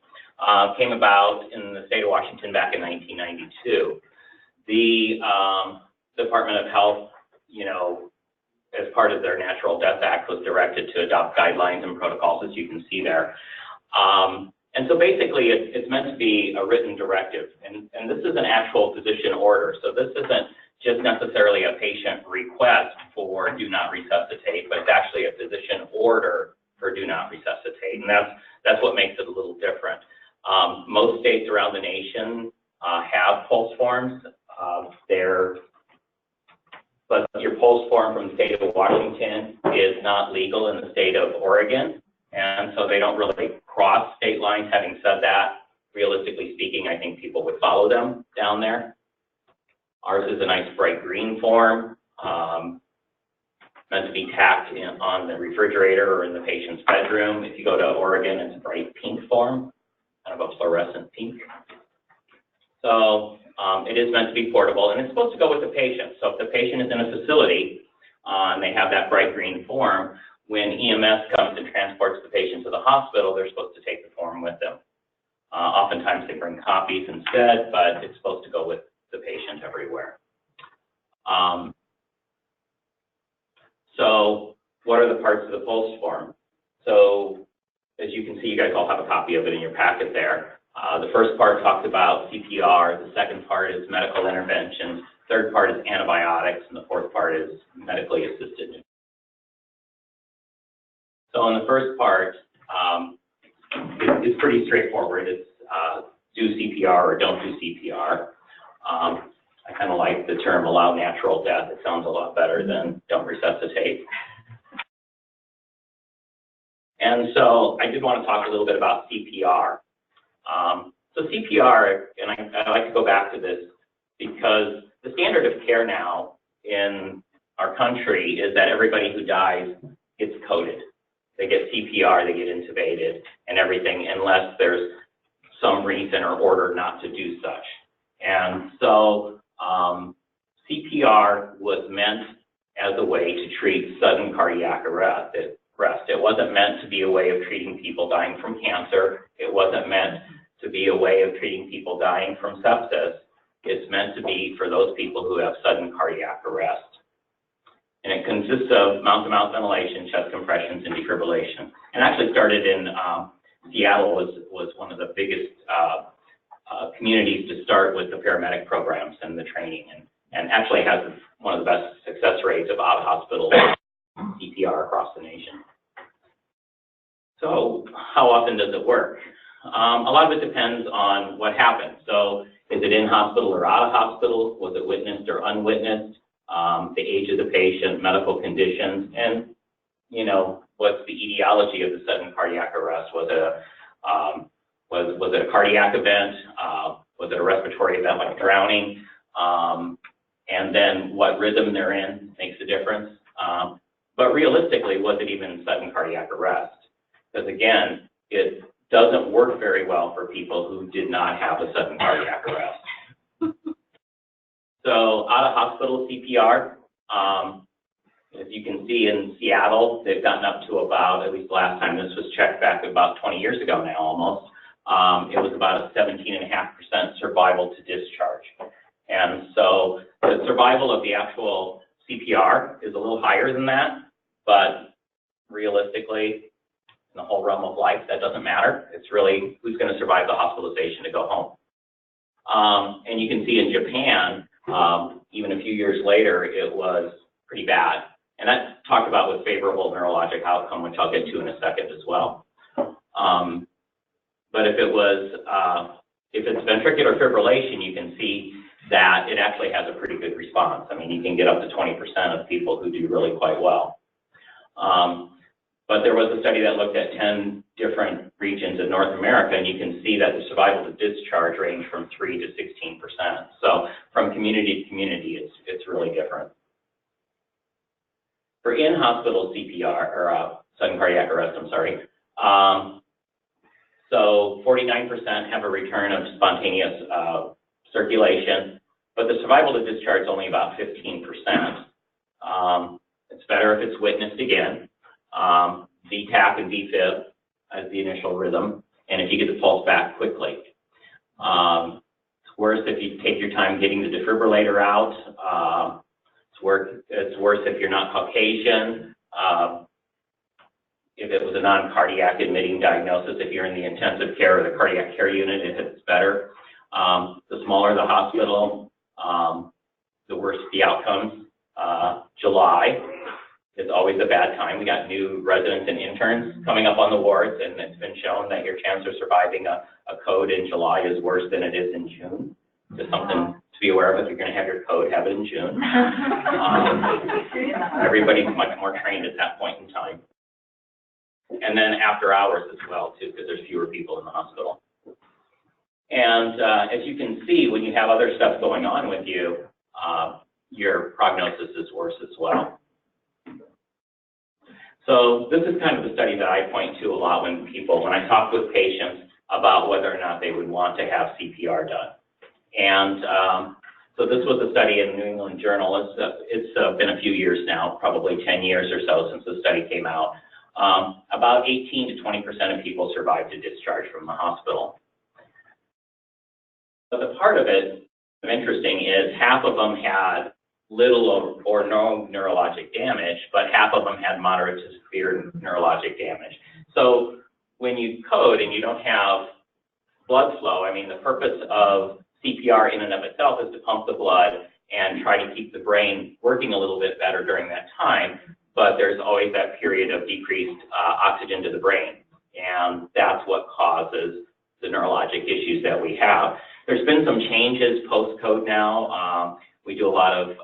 came about in the state of Washington back in 1992. The Department of Health, as part of their Natural Death Act, was directed to adopt guidelines and protocols, as you can see there. And so basically, it's meant to be a written directive, and this is an actual physician order. So this isn't just necessarily a patient request for do not resuscitate, but it's actually a physician order for do not resuscitate, and that's what makes it a little different. Most states around the nation have pulse forms. But your pulse form from the state of Washington is not legal in the state of Oregon, and so they don't really cross state lines. Having said that, realistically speaking, I think people would follow them down there. Ours is a nice bright green form, meant to be tacked on the refrigerator or in the patient's bedroom. If you go to Oregon, it's a bright pink form, kind of a fluorescent pink. So it is meant to be portable, and it's supposed to go with the patient. So if the patient is in a facility and they have that bright green form, when EMS comes and transports the patient to the hospital, they're supposed to take the form with them. Oftentimes they bring copies instead, but it's supposed to go with the patient everywhere. So what are the parts of the pulse form? So as you can see, you guys all have a copy of it in your packet there. The first part talks about CPR, the second part is medical intervention, third part is antibiotics, and the fourth part is medically assisted. So in the first part, it's pretty straightforward. It's do CPR or don't do CPR. I kind of like the term allow natural death. It sounds a lot better than don't resuscitate. And so I did want to talk a little bit about CPR. So CPR, and I like to go back to this because the standard of care now in our country is that everybody who dies gets coded. They get CPR, they get intubated and everything unless there's some reason or order not to do such. And so CPR was meant as a way to treat sudden cardiac arrest. It wasn't meant to be a way of treating people dying from cancer. It wasn't meant to be a way of treating people dying from sepsis. It's meant to be for those people who have sudden cardiac arrest. And it consists of mouth-to-mouth ventilation, chest compressions, and defibrillation. And actually started in Seattle was one of the biggest communities to start with the paramedic programs and the training, and actually has one of the best success rates of out-of-hospital CPR across the nation. So how often does it work? A lot of it depends on what happened. So is it in hospital or out of hospital? Was it witnessed or unwitnessed? The age of the patient, medical conditions, and, you know, what's the etiology of the sudden cardiac arrest? Was it a cardiac event? Was it a respiratory event like drowning? And then what rhythm they're in makes a difference. But realistically, was it even sudden cardiac arrest? Because again, it doesn't work very well for people who did not have a sudden cardiac arrest. So out of hospital CPR, as you can see in Seattle, they've gotten up to about, at least the last time this was checked back about 20 years ago now almost, it was about a 17.5% survival to discharge. And so the survival of the actual CPR is a little higher than that, but realistically, in the whole realm of life, that doesn't matter. It's really who's going to survive the hospitalization to go home. And you can see in Japan, even a few years later, it was pretty bad. And that's talked about with favorable neurologic outcome, which I'll get to in a second as well. But if it's ventricular fibrillation, you can see that it actually has a pretty good response. I mean, you can get up to 20% of people who do really quite well. But there was a study that looked at 10 different regions in North America, and you can see that the survival to discharge range from 3 to 16%. So from community to community, it's really different. For in-hospital CPR, or sudden cardiac arrest, I'm sorry, so 49% have a return of spontaneous circulation, but the survival to discharge is only about 15%. It's better if it's witnessed again. VTAC and VFib as the initial rhythm, and if you get the pulse back quickly. It's worse if you take your time getting the defibrillator out. It's worse if you're not Caucasian. If it was a non-cardiac admitting diagnosis, if you're in the intensive care or the cardiac care unit, it's better. The smaller the hospital, the worse the outcomes. July is always a bad time. We got new residents and interns coming up on the wards, and it's been shown that your chance of surviving a code in July is worse than it is in June. Just something to be aware of. If you're going to have your code, have it in June. Everybody's much more trained at that point in time. And then after hours as well, too, because there's fewer people in the hospital. And as you can see, when you have other stuff going on with you, your prognosis is worse as well. So this is kind of the study that I point to a lot when I talk with patients about whether or not they would want to have CPR done. And so this was a study in the New England Journal. It's been a few years now, probably 10 years or so since the study came out. About 18 to 20% of people survived a discharge from the hospital. But the part of it interesting is half of them had little or no neurologic damage, but half of them had moderate to severe neurologic damage. So when you code and you don't have blood flow. I mean, the purpose of CPR in and of itself is to pump the blood and try to keep the brain working a little bit better during that time, but there's always that period of decreased oxygen to the brain, and that's what causes the neurologic issues that we have. There's been some changes post-code now. We do a lot of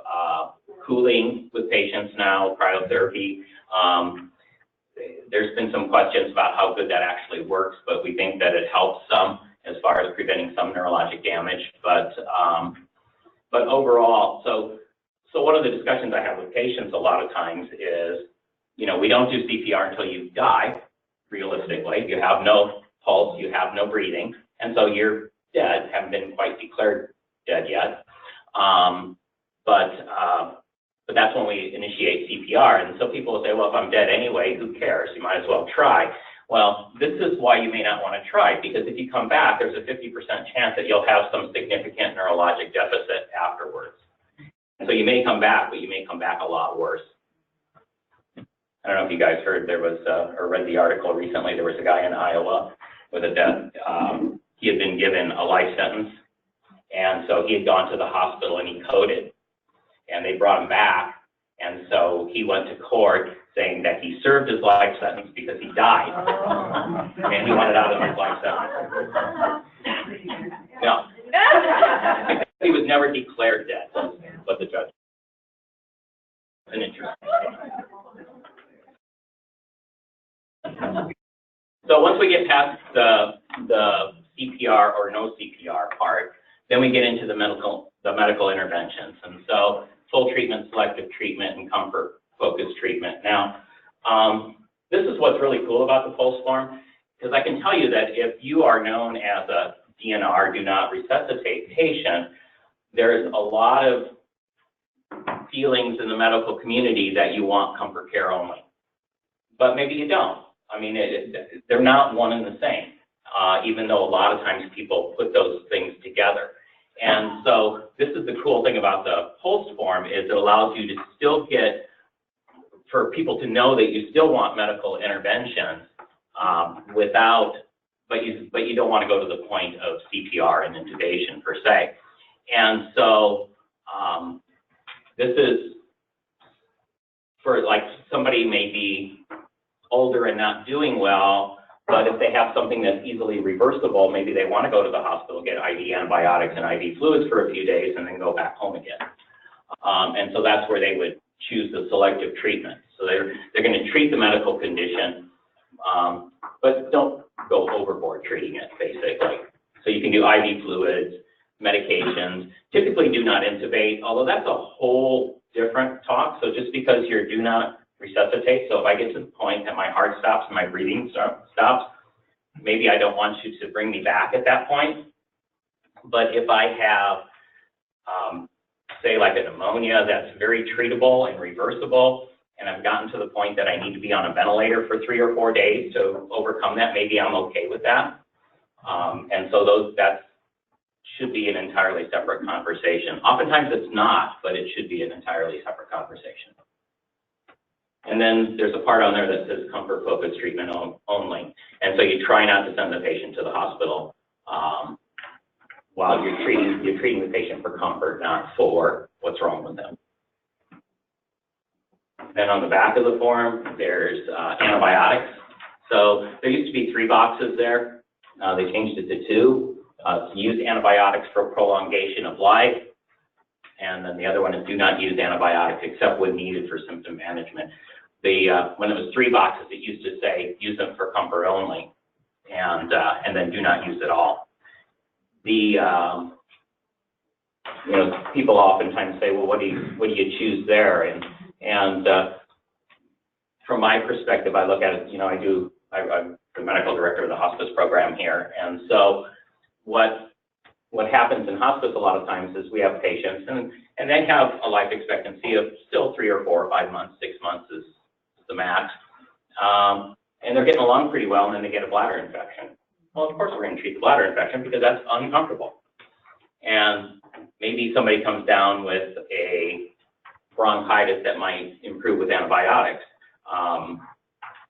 cooling with patients now, cryotherapy. There's been some questions about how good that actually works, but we think that it helps some as far as preventing some neurologic damage. But overall, so one of the discussions I have with patients a lot of times is, you know, we don't do CPR until you die, realistically. You have no pulse, you have no breathing, and so you're dead, haven't been quite declared dead yet. But that's when we initiate CPR. And so people will say, well, if I'm dead anyway, who cares? You might as well try. Well, this is why you may not want to try, because if you come back, there's a 50% chance that you'll have some significant neurologic deficit afterwards. And so you may come back, but you may come back a lot worse. I don't know if you guys heard, there was, or read the article recently, there was a guy in Iowa with a death. He had been given a life sentence, and so he had gone to the hospital and he coded, and they brought him back, and so he went to court saying that he served his life sentence because he died, and he wanted out of his life sentence. No, he was never declared dead, but the judge. An interesting. So once we get past the CPR or no CPR part, then we get into the medical interventions. And so full treatment, selective treatment, and comfort-focused treatment. Now, this is what's really cool about the pulse form, because I can tell you that if you are known as a DNR, do not resuscitate patient, there's a lot of feelings in the medical community that you want comfort care only. But maybe you don't. I mean, they're not one and the same, even though a lot of times people put those things together. And so this is the cool thing about the pulse form, is it allows you to still get, for people to know that you still want medical intervention without, but you don't want to go to the point of CPR and intubation per se. And so this is for, like, somebody may be older and not doing well, but if they have something that's easily reversible, maybe they want to go to the hospital, get IV antibiotics and IV fluids for a few days, and then go back home again. And so that's where they would choose the selective treatment. So they're going to treat the medical condition, but don't go overboard treating it, basically. So you can do IV fluids, medications. Typically do not intubate, although that's a whole different talk. So just because you do not resuscitate, so if I get to the point that my heart stops and my breathing stops, maybe I don't want you to bring me back at that point. But if I have, say, like a pneumonia that's very treatable and reversible, and I've gotten to the point that I need to be on a ventilator for 3 or 4 days to overcome that, maybe I'm okay with that. And so that should be an entirely separate conversation. Oftentimes it's not, but it should be an entirely separate conversation. And then there's a part on there that says comfort-focused treatment only. And so you try not to send the patient to the hospital while you're treating the patient for comfort, not for what's wrong with them. Then on the back of the form, there's antibiotics. So there used to be 3 boxes there. They changed it to 2. To use antibiotics for prolongation of life. And then the other one is do not use antibiotics except when needed for symptom management. When it was 3 boxes, it used to say use them for comfort only, and then do not use at all. People oftentimes say, well, what do you choose there? And from my perspective, I look at it. I'm the medical director of the hospice program here, and so what happens in hospice a lot of times is we have patients and they have a life expectancy of still 3 or 4 or 5 months, 6 months is the max. And they're getting along pretty well, and then they get a bladder infection. Well, of course we're going to treat the bladder infection because that's uncomfortable. And maybe somebody comes down with a bronchitis that might improve with antibiotics.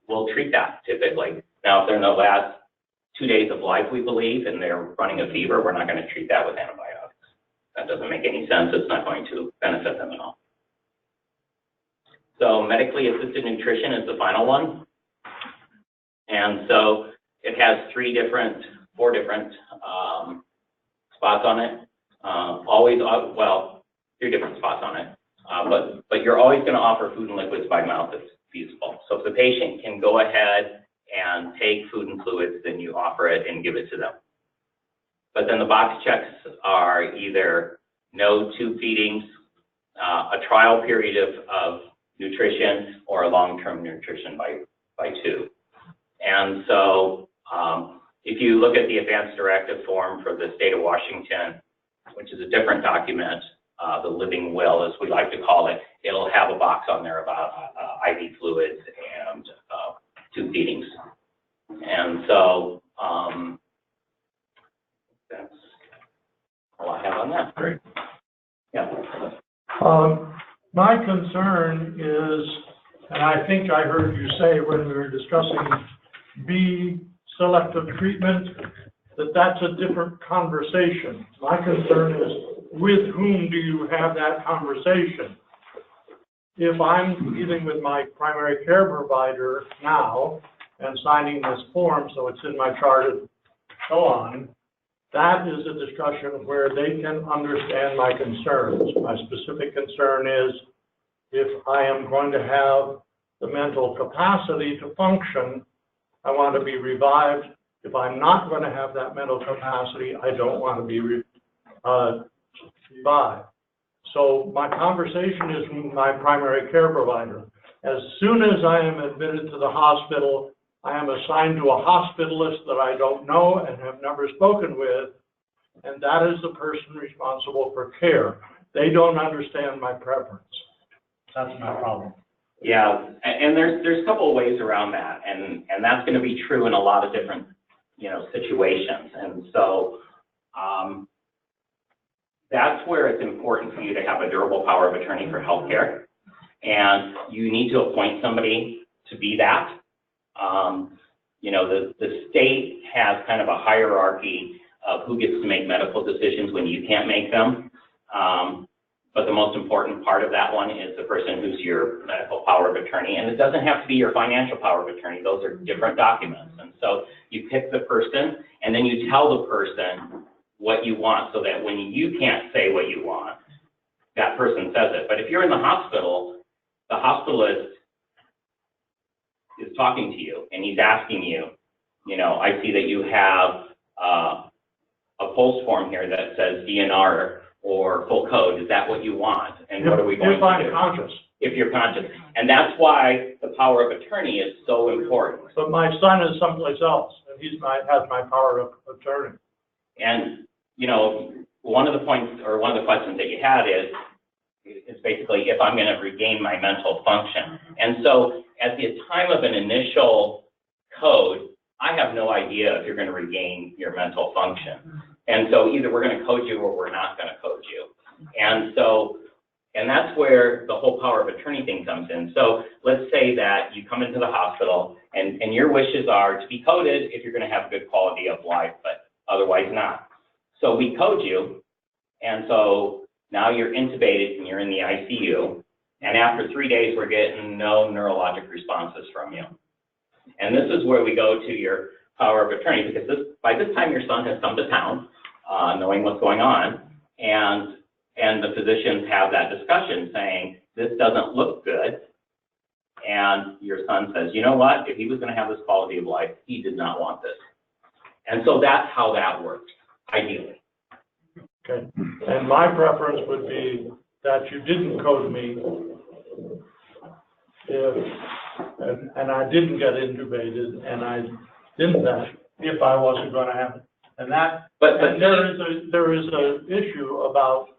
We'll treat that typically. Now, if they're in the last 2 days of life, we believe, and they're running a fever, we're not going to treat that with antibiotics. That doesn't make any sense. It's not going to benefit them at all. So medically assisted nutrition is the final one. And so it has 4 different spots on it. Well, 3 different spots on it. But you're always going to offer food and liquids by mouth if feasible. So if the patient can go ahead and take food and fluids, then you offer it and give it to them. But then the box checks are either no tube feedings, a trial period of nutrition, or a long-term nutrition by tube. And so if you look at the advanced directive form for the state of Washington, which is a different document, the living will, as we like to call it, it'll have a box on there about IV fluids and tube feedings. And so that's all I have on that. Great. Yeah. My concern is, and I think I heard you say when we were discussing B selective treatment, that's a different conversation. My concern is, with whom do you have that conversation? If I'm dealing with my primary care provider now and signing this form, so it's in my chart and so on, that is a discussion where they can understand my concerns. My specific concern is, if I am going to have the mental capacity to function, I want to be revived. If I'm not going to have that mental capacity, I don't want to be revived. So my conversation is with my primary care provider. As soon as I am admitted to the hospital, I am assigned to a hospitalist that I don't know and have never spoken with, and that is the person responsible for care. They don't understand my preference. That's my problem. Yeah, and there's a couple of ways around that, and that's going to be true in a lot of different, situations. And so that's where it's important for you to have a durable power of attorney for healthcare, and you need to appoint somebody to be that. The state has kind of a hierarchy of who gets to make medical decisions when you can't make them. But the most important part of that one is the person who's your medical power of attorney. And it doesn't have to be your financial power of attorney. Those are different documents. And so you pick the person, and then you tell the person what you want, so that when you can't say what you want, that person says it. But if you're in the hospital, the hospitalist is talking to you, and he's asking you, I see that you have a pulse form here that says DNR or full code. Is that what you want? And what are we going to do? If I'm conscious. If you're conscious. And that's why the power of attorney is so important. But my son is someplace else, and has my power of attorney. And, one of the points, or one of the questions that you had is basically if I'm going to regain my mental function. And so at the time of an initial code, I have no idea if you're going to regain your mental function. And so either we're going to code you or we're not going to code you. And that's where the whole power of attorney thing comes in. So let's say that you come into the hospital and your wishes are to be coded if you're going to have good quality of life, but otherwise not. So we code you, and so now you're intubated and you're in the ICU, and after 3 days we're getting no neurologic responses from you. And this is where we go to your power of attorney, because by this time your son has come to town, knowing what's going on, and the physicians have that discussion saying, this doesn't look good, and your son says, you know what, if he was going to have this quality of life, he did not want this. And so that's how that works, ideally. Okay, and my preference would be that you didn't code me and I didn't get intubated, and I didn't that if I wasn't going to have it. And there is a issue about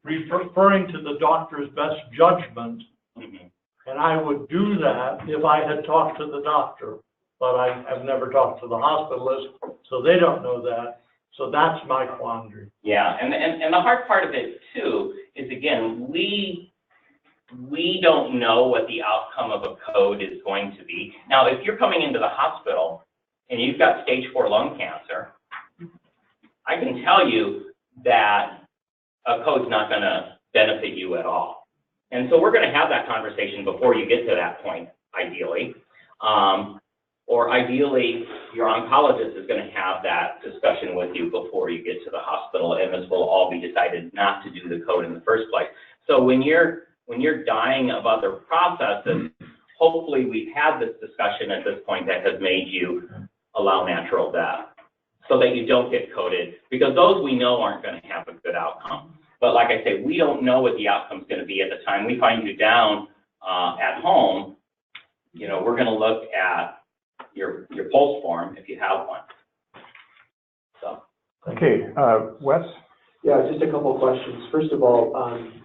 referring to the doctor's best judgment, and I would do that if I had talked to the doctor, but I have never talked to the hospitalist, so they don't know that. So that's my quandary. Yeah, and the hard part of it too is, again, we don't know what the outcome of a code is going to be. Now, if you're coming into the hospital and you've got stage 4 lung cancer, I can tell you that a code's not going to benefit you at all. And so we're going to have that conversation before you get to that point, ideally. Or ideally, your oncologist is going to have that discussion with you before you get to the hospital, and this will all be decided not to do the code in the first place. So when you're dying of other processes, hopefully we've had this discussion at this point that has made you allow natural death so that you don't get coded, because those we know aren't going to have a good outcome. But like I say, we don't know what the outcome's going to be at the time we find you down at home. You know, we're going to look at your pulse form if you have one. So. Okay, Wes? Yeah, just a couple of questions. First of all,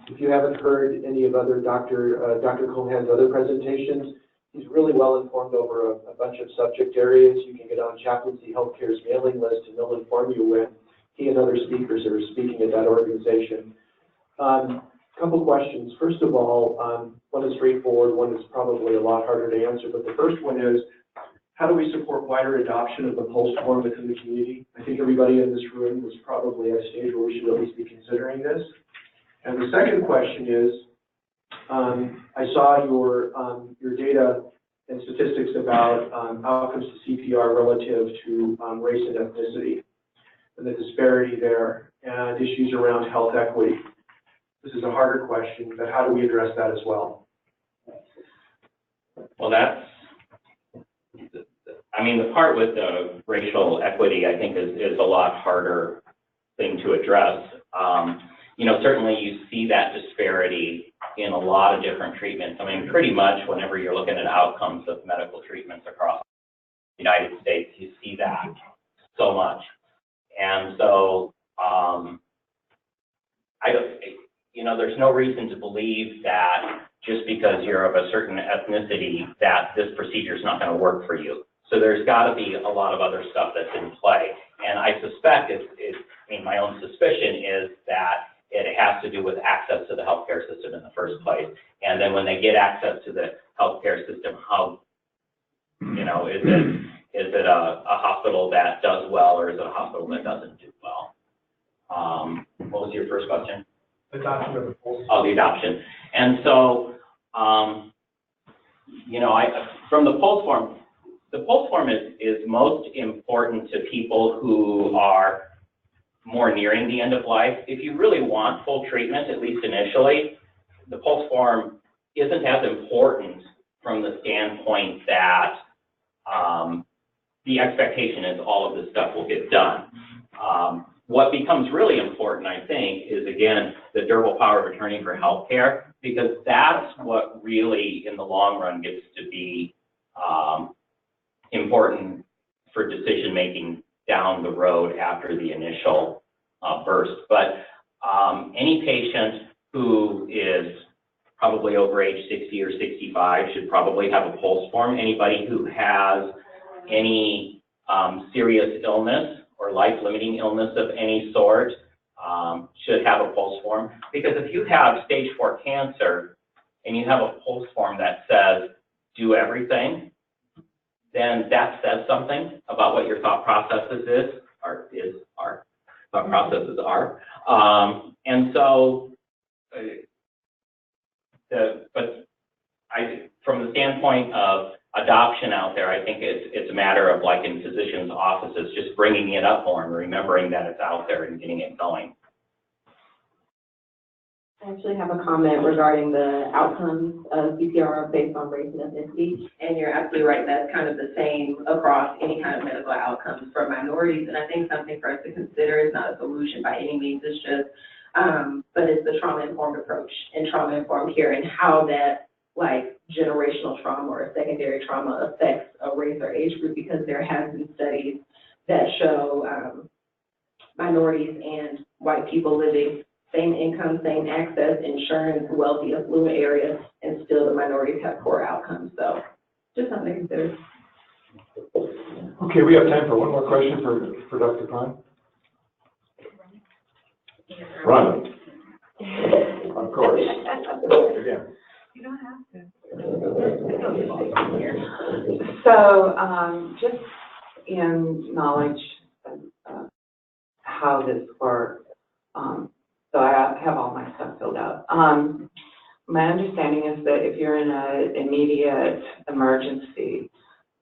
if you haven't heard any of other Dr. Cohan's other presentations, he's really well informed over a bunch of subject areas. You can get on Chaplaincy Healthcare's mailing list and they'll inform you when he and other speakers are speaking at that organization. Couple questions. First of all, one is straightforward, one is probably a lot harder to answer, but the first one is, how do we support wider adoption of the pulse form within the community? I think everybody in this room is probably at a stage where we should at least be considering this. And the second question is, I saw your data and statistics about outcomes to CPR relative to race and ethnicity and the disparity there and issues around health equity. This is a harder question, but how do we address that as well? Well, I mean, the part with the racial equity, I think, is a lot harder thing to address. You know, certainly you see that disparity in a lot of different treatments. I mean, pretty much whenever you're looking at outcomes of medical treatments across the United States, you see that so much. And so, you know, there's no reason to believe that just because you're of a certain ethnicity that this procedure is not going to work for you. So there's got to be a lot of other stuff that's in play. And I suspect I mean, my own suspicion is that it has to do with access to the healthcare system in the first place. And then when they get access to the healthcare system, how, you know, is it a hospital that does well or is it a hospital that doesn't do well? What was your first question? Adoption of the pulse. Oh, the adoption. And so, you know, from the pulse form, the pulse form is most important to people who are more nearing the end of life. If you really want full treatment, at least initially, the pulse form isn't as important from the standpoint that the expectation is all of this stuff will get done. What becomes really important, I think, is, again, the durable power of attorney for healthcare, because that's what really, in the long run, gets to be important for decision-making down the road after the initial burst. But any patient who is probably over age 60 or 65 should probably have a pulse form. Anybody who has any serious illness or life-limiting illness of any sort should have a pulse form. Because if you have stage 4 cancer and you have a pulse form that says, do everything, then that says something about what your thought processes thought processes are. And so, from the standpoint of adoption out there, I think it's a matter of, like in physicians' offices, just bringing it up more and remembering that it's out there and getting it going. I actually have a comment regarding the outcomes of CPR based on race and ethnicity, and you're absolutely right, that's kind of the same across any kind of medical outcomes for minorities, and I think something for us to consider is not a solution by any means, it's just, but it's the trauma-informed approach and trauma-informed care and how that, like, generational trauma or secondary trauma affects a race or age group, because there has been studies that show minorities and white people living same income, same access, insurance, wealthy, affluent areas, and still the minorities have poor outcomes. So just something to consider. Okay, we have time for one more question for Dr. Kahn. Run. Of course. Again. You don't have to. So just in knowledge of how this works. So I have all my stuff filled out. My understanding is that if you're in an immediate emergency,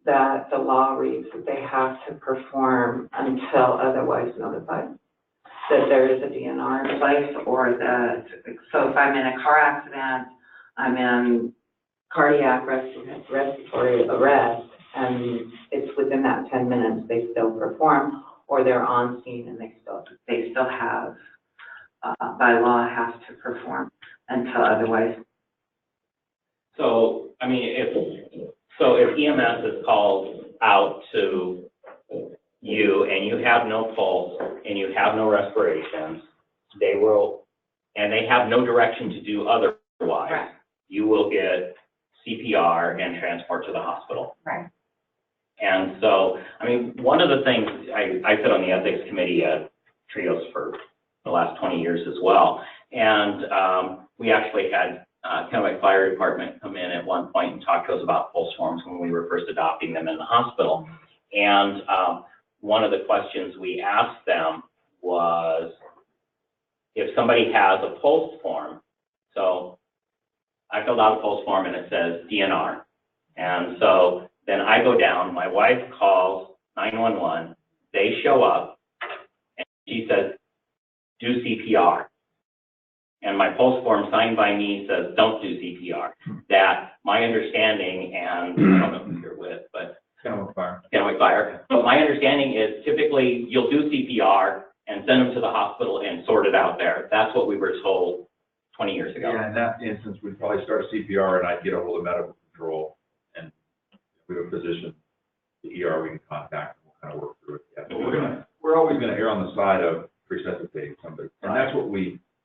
that the law reads that they have to perform until otherwise notified, that there is a DNR in place, or that, so if I'm in a car accident, I'm in cardiac respiratory arrest, and it's within that 10 minutes, they still perform, or they're on scene and they still have, by law, have to perform until otherwise. So, I mean, if EMS is called out to you and you have no pulse and you have no respirations, they will, and they have no direction to do otherwise, right. You will get CPR and transport to the hospital. Right. And so, I mean, one of the things, I sit on the ethics committee at Trios for the last 20 years as well, and we actually had Kennewick Fire Department come in at one point and talk to us about pulse forms when we were first adopting them in the hospital. And one of the questions we asked them was, if somebody has a pulse form, so I filled out a pulse form and it says DNR. And so then I go down, my wife calls 911, they show up, and she says, do CPR. And my pulse form signed by me says, don't do CPR. That my understanding, and I don't know who you're with, but Kennewick Fire. But my understanding is typically you'll do CPR and send them to the hospital and sort it out there. That's what we were told 20 years ago. Yeah, in that instance, we'd probably start CPR and I'd get a hold of medical control, and if we have a physician, the ER we can contact, and we'll kind of work through it. Yeah, but we're always going to err on the side of resuscitating somebody. And that's what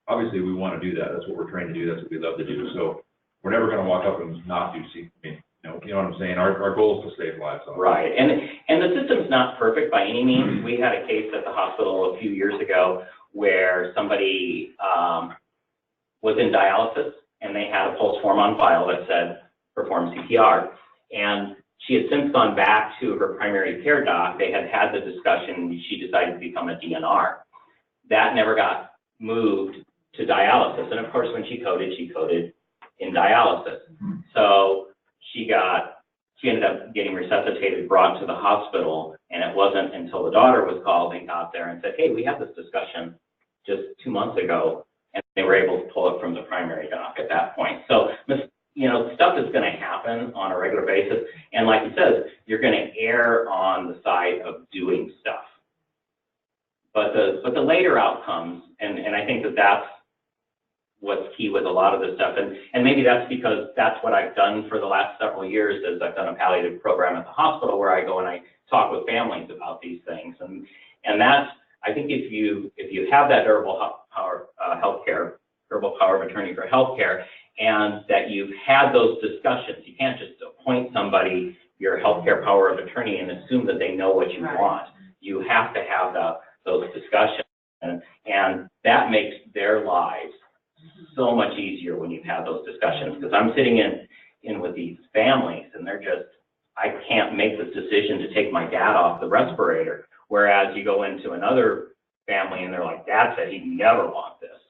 obviously we want to do that. That's what we're trained to do. That's what we love to do. So we're never going to walk up and not do CPR. You know what I'm saying? Our goal is to save lives. Right. And the system's not perfect by any means. We had a case at the hospital a few years ago where somebody was in dialysis and they had a pulse form on file that said perform CPR. And she had since gone back to her primary care doc. They had had the discussion. She decided to become a DNR. That never got moved to dialysis. And of course, when she coded in dialysis. So she ended up getting resuscitated, brought to the hospital, and it wasn't until the daughter was called and got there and said, hey, we had this discussion just 2 months ago, and they were able to pull it from the primary doc at that point. So, stuff is going to happen on a regular basis, and like it says, you're going to err on the side of doing stuff. But the later outcomes, and I think that's what's key with a lot of this stuff, and maybe that's because that's what I've done for the last several years, is I've done a palliative program at the hospital where I go and I talk with families about these things, and that's, I think if you have that durable power durable power of attorney for healthcare, and that you've had those discussions, you can't just appoint somebody your healthcare power of attorney and assume that they know what you want. You have to have those discussions, and that makes their lives so much easier when you've had those discussions, because I'm sitting in with these families and they're just, I can't make this decision to take my dad off the respirator, whereas you go into another family and they're like, Dad said he'd never want this.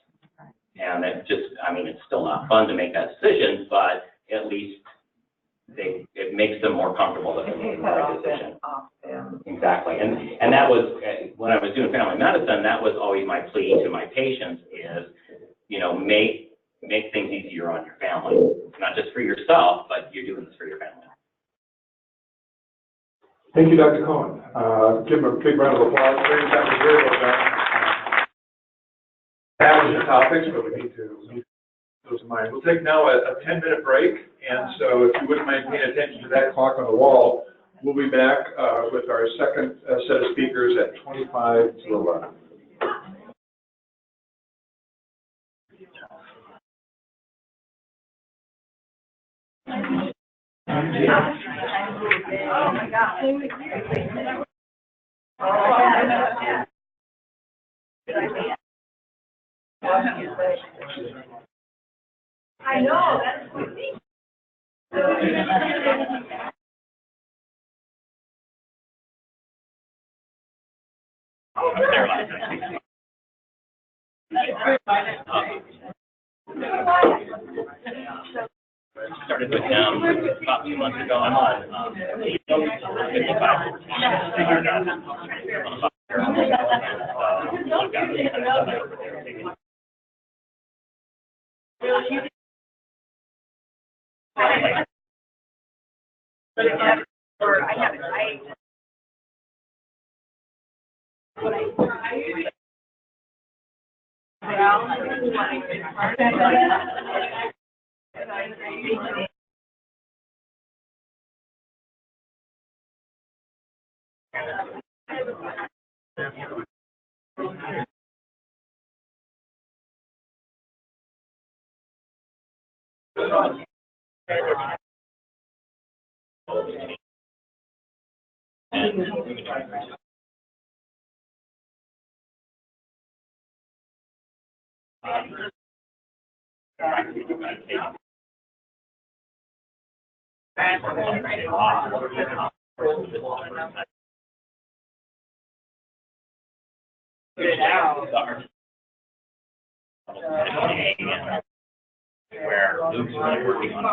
And it just, it's still not fun to make that decision, but at least it makes them more comfortable that they're making the right decision. Exactly. And that was, when I was doing family medicine, that was always my plea to my patients is, make things easier on your family, not just for yourself, but you're doing this for your family. Thank you, Dr. Cohen. Give him a big round of applause. That was very well done. Challenging topics, but we need to those in mind. We'll take now a 10-minute break, and so if you wouldn't mind paying attention to that clock on the wall, we'll be back with our second set of speakers at 25 to 11. Oh my God. I know, that's what I think. started with him about 2 months ago. I'm on 55. Where Luke's really working on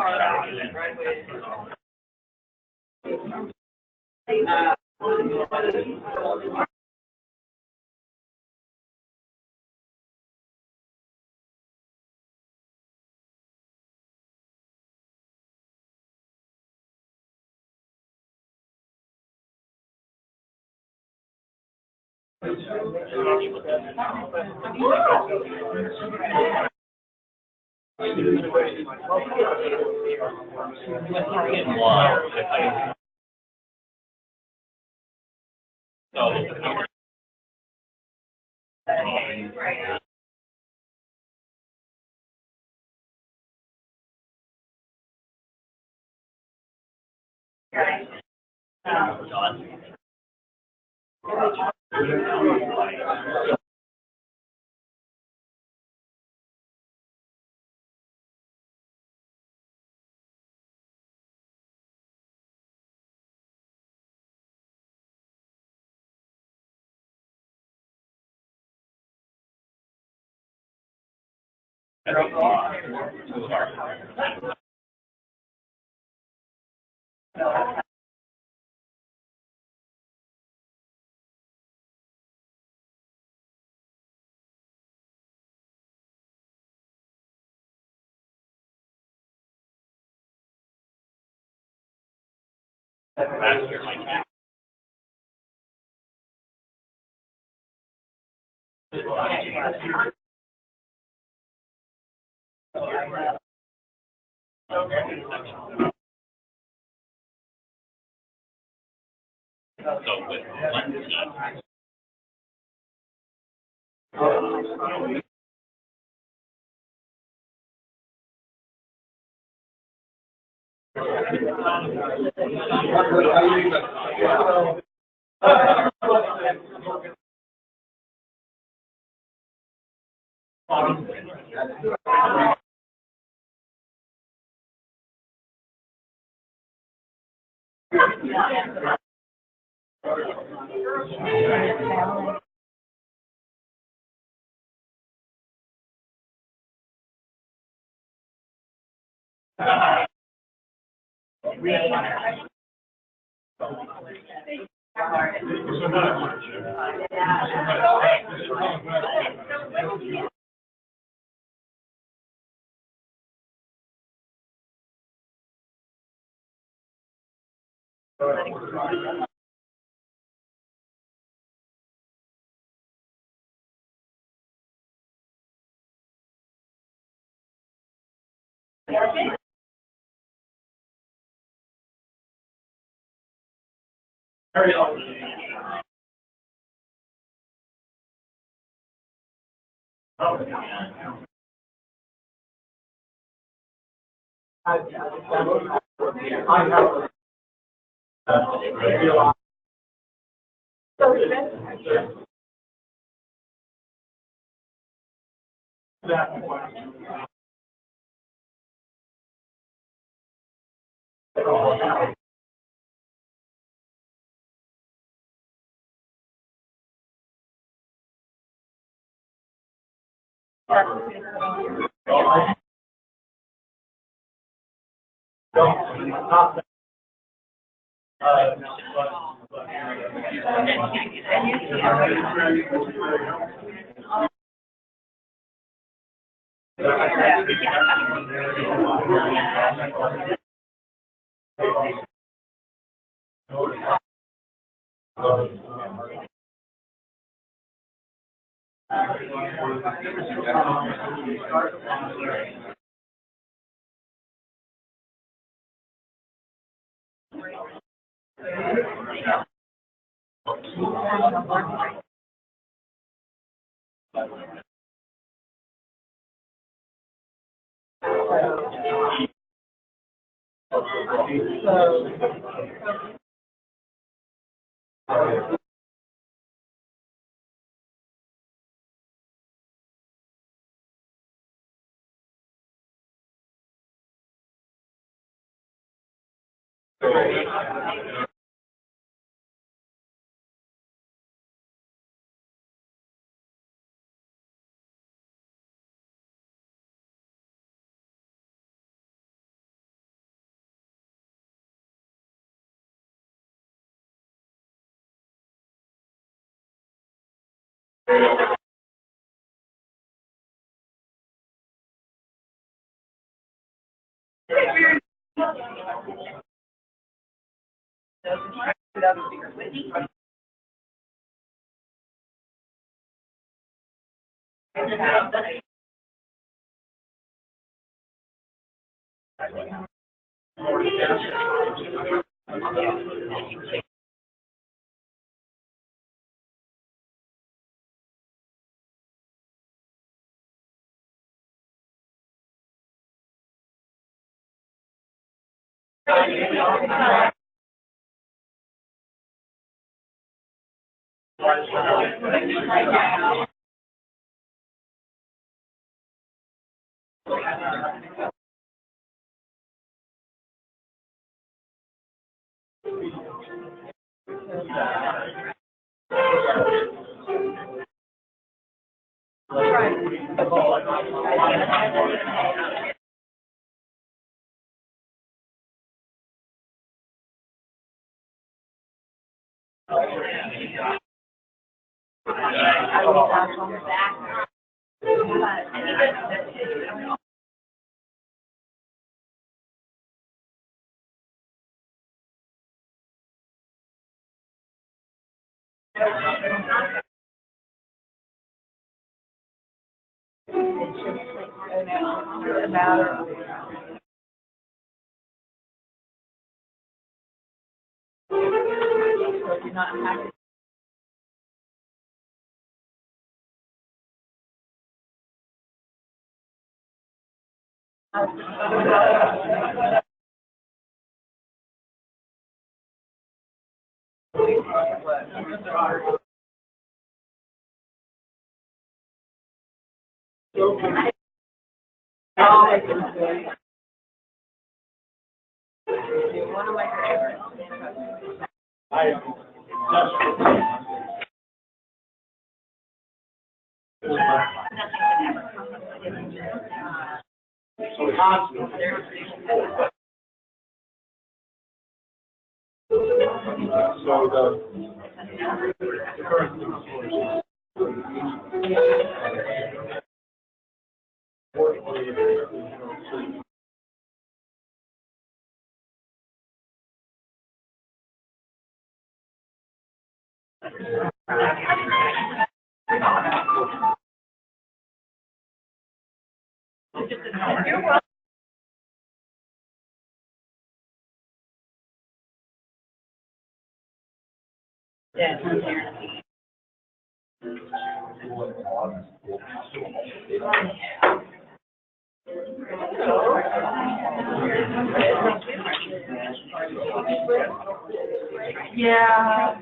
Yeah.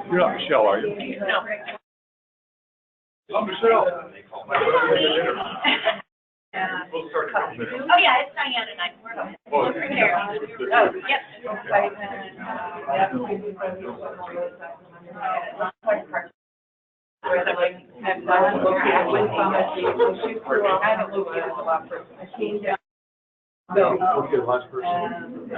You're not Michelle, are you? No. Oh, Michelle. We'll start in a couple minutes. Oh, yeah, it's Diane and I. We're prepared. Oh, yep. I haven't looked at it a lot for. I came down. Okay, last person.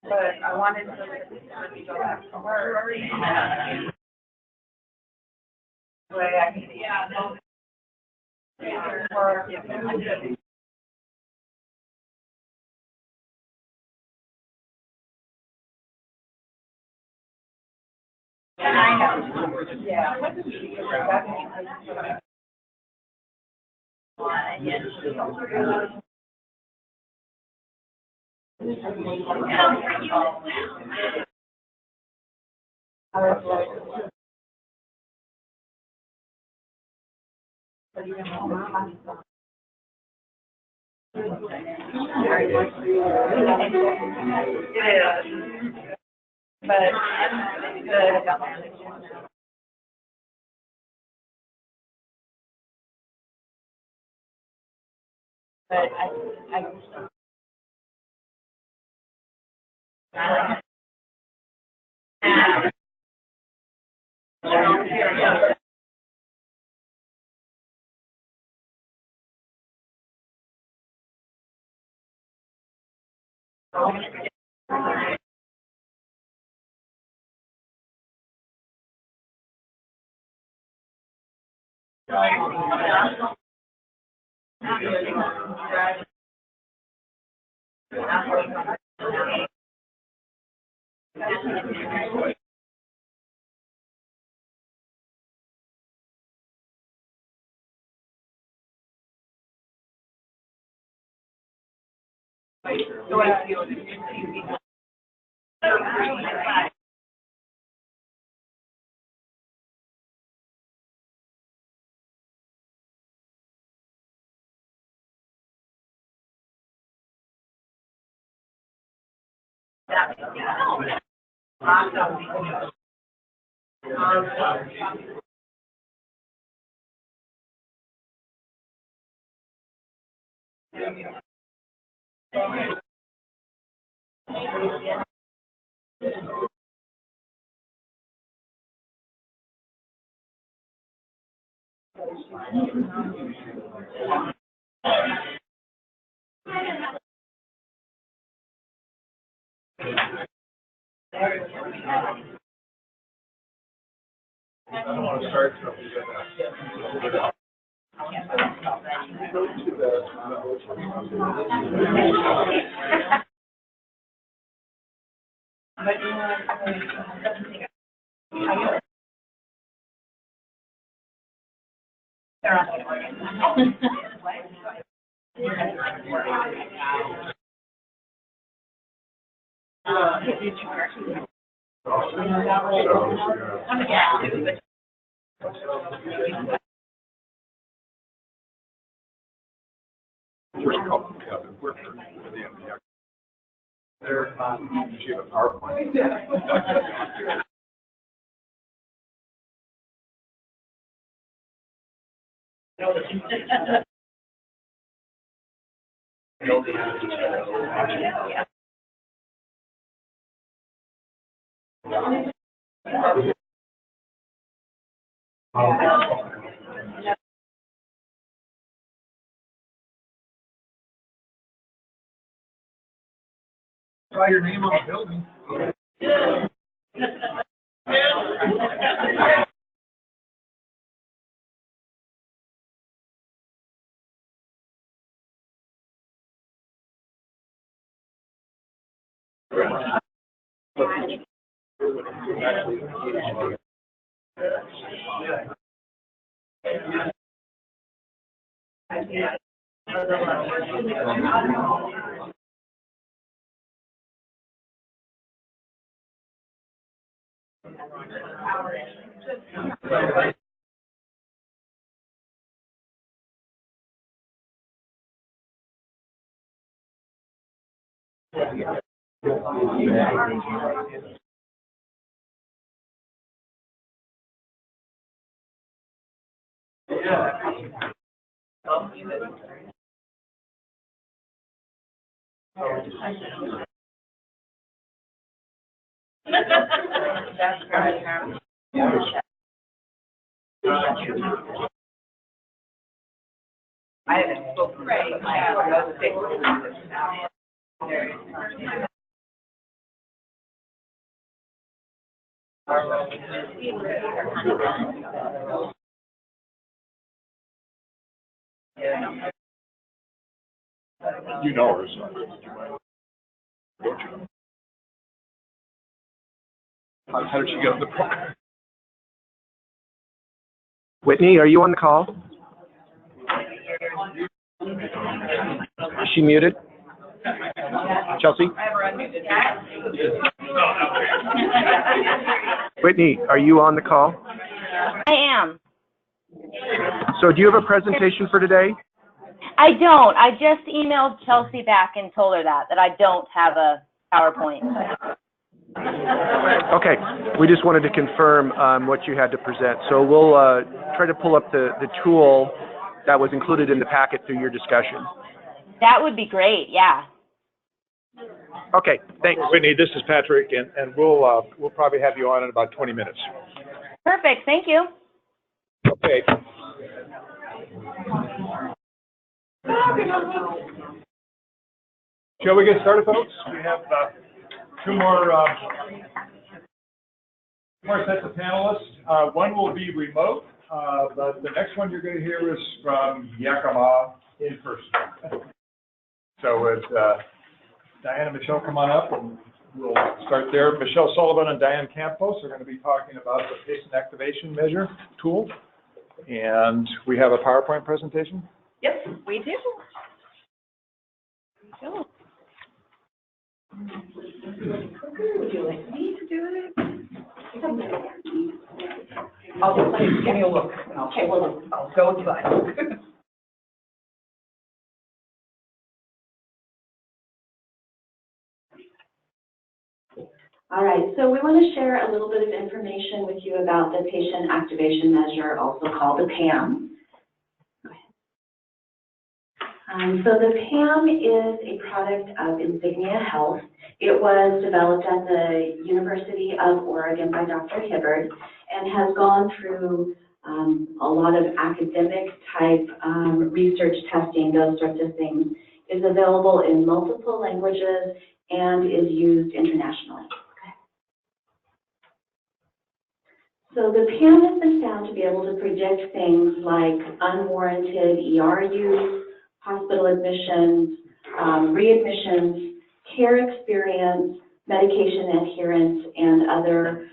But I wanted to go back to work. Way I can, But I'm good about that. But I don't want to start something. Go to First couple of them, we're for the MPX. They're she have a PowerPoint. Try your name on the building. You know her, so don't you? How did she get on the program? Whitney, are you on the call? Is she muted? Chelsea? Whitney, are you on the call? I am. So do you have a presentation for today? I don't. I just emailed Chelsea back and told her that I don't have a PowerPoint. Okay, we just wanted to confirm what you had to present. So we'll try to pull up the tool that was included in the packet through your discussion. That would be great, yeah. Okay, thanks. Whitney, this is Patrick, and we'll probably have you on in about 20 minutes. Perfect, thank you. Okay. Shall we get started, folks? We have two more sets of panelists. One will be remote, but the next one you're going to hear is from Yakima in person. So it's Diane and Michelle, come on up, and we'll start there. Michelle Sullivan and Diane Campos are going to be talking about the patient activation measure tool. And we have a PowerPoint presentation. Yes, we do. Cool. Would you like me to do it? I'll just let you give me a look. Okay, well, I'll go with that. All right, so we want to share a little bit of information with you about the patient activation measure, also called the PAM. So the PAM is a product of Insignia Health. It was developed at the University of Oregon by Dr. Hibbard and has gone through a lot of academic type research testing, those sorts of things. Is available in multiple languages and is used internationally. So the PAM has been found to be able to predict things like unwarranted ER use, hospital admissions, readmissions, care experience, medication adherence, and other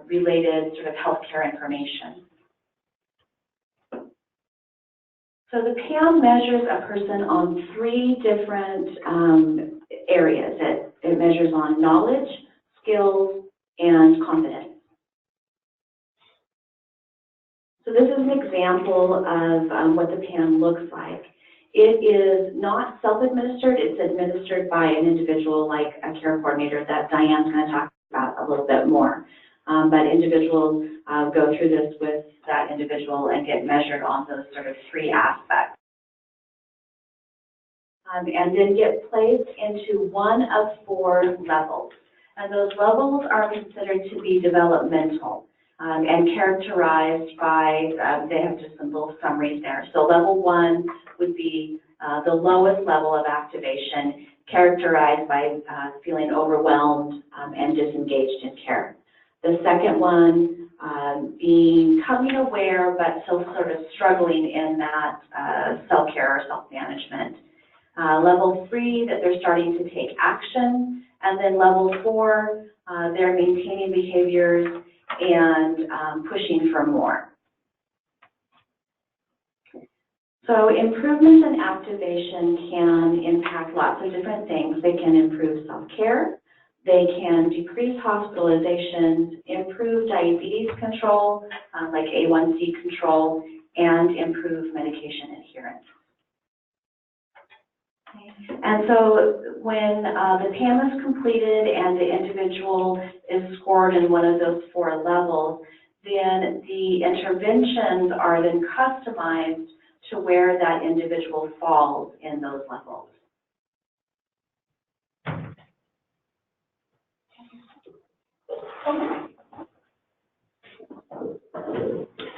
related sort of healthcare information. So the PAM measures a person on three different areas. It measures on knowledge, skills, and confidence. So this is an example of what the PAM looks like. It is not self-administered, it's administered by an individual like a care coordinator that Diane's going to talk about a little bit more. But individuals go through this with that individual and get measured on those sort of three aspects. And then get placed into one of four levels. And those levels are considered to be developmental. And characterized by, they have just some little summaries there. So level one would be the lowest level of activation, characterized by feeling overwhelmed and disengaged in care. The second one, becoming aware, but still sort of struggling in that self-care or self-management. Level three, that they're starting to take action. And then level four, they're maintaining behaviors and pushing for more. So improvements in activation can impact lots of different things. They can improve self-care. They can decrease hospitalizations, improve diabetes control, like A1C control, and improve medication adherence. And so when the PAM is completed and the individual is scored in one of those 4 levels, then the interventions are then customized to where that individual falls in those levels.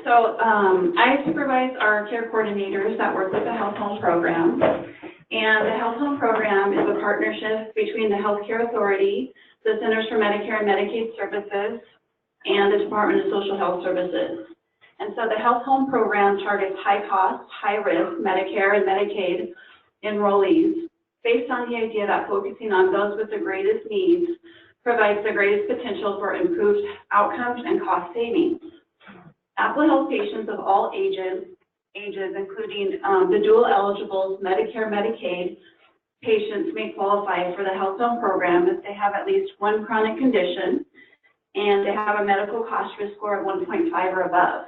So I supervise our care coordinators that work with the Health Home Program. And the Health Home Program is a partnership between the Healthcare Authority, the Centers for Medicare and Medicaid Services, and the Department of Social Health Services. And so the Health Home Program targets high-cost, high-risk Medicare and Medicaid enrollees based on the idea that focusing on those with the greatest needs provides the greatest potential for improved outcomes and cost savings. Apple Health patients of all ages, including the dual eligibles, Medicare, Medicaid patients may qualify for the Health Home Program if they have at least one chronic condition and they have a medical cost risk score of 1.5 or above.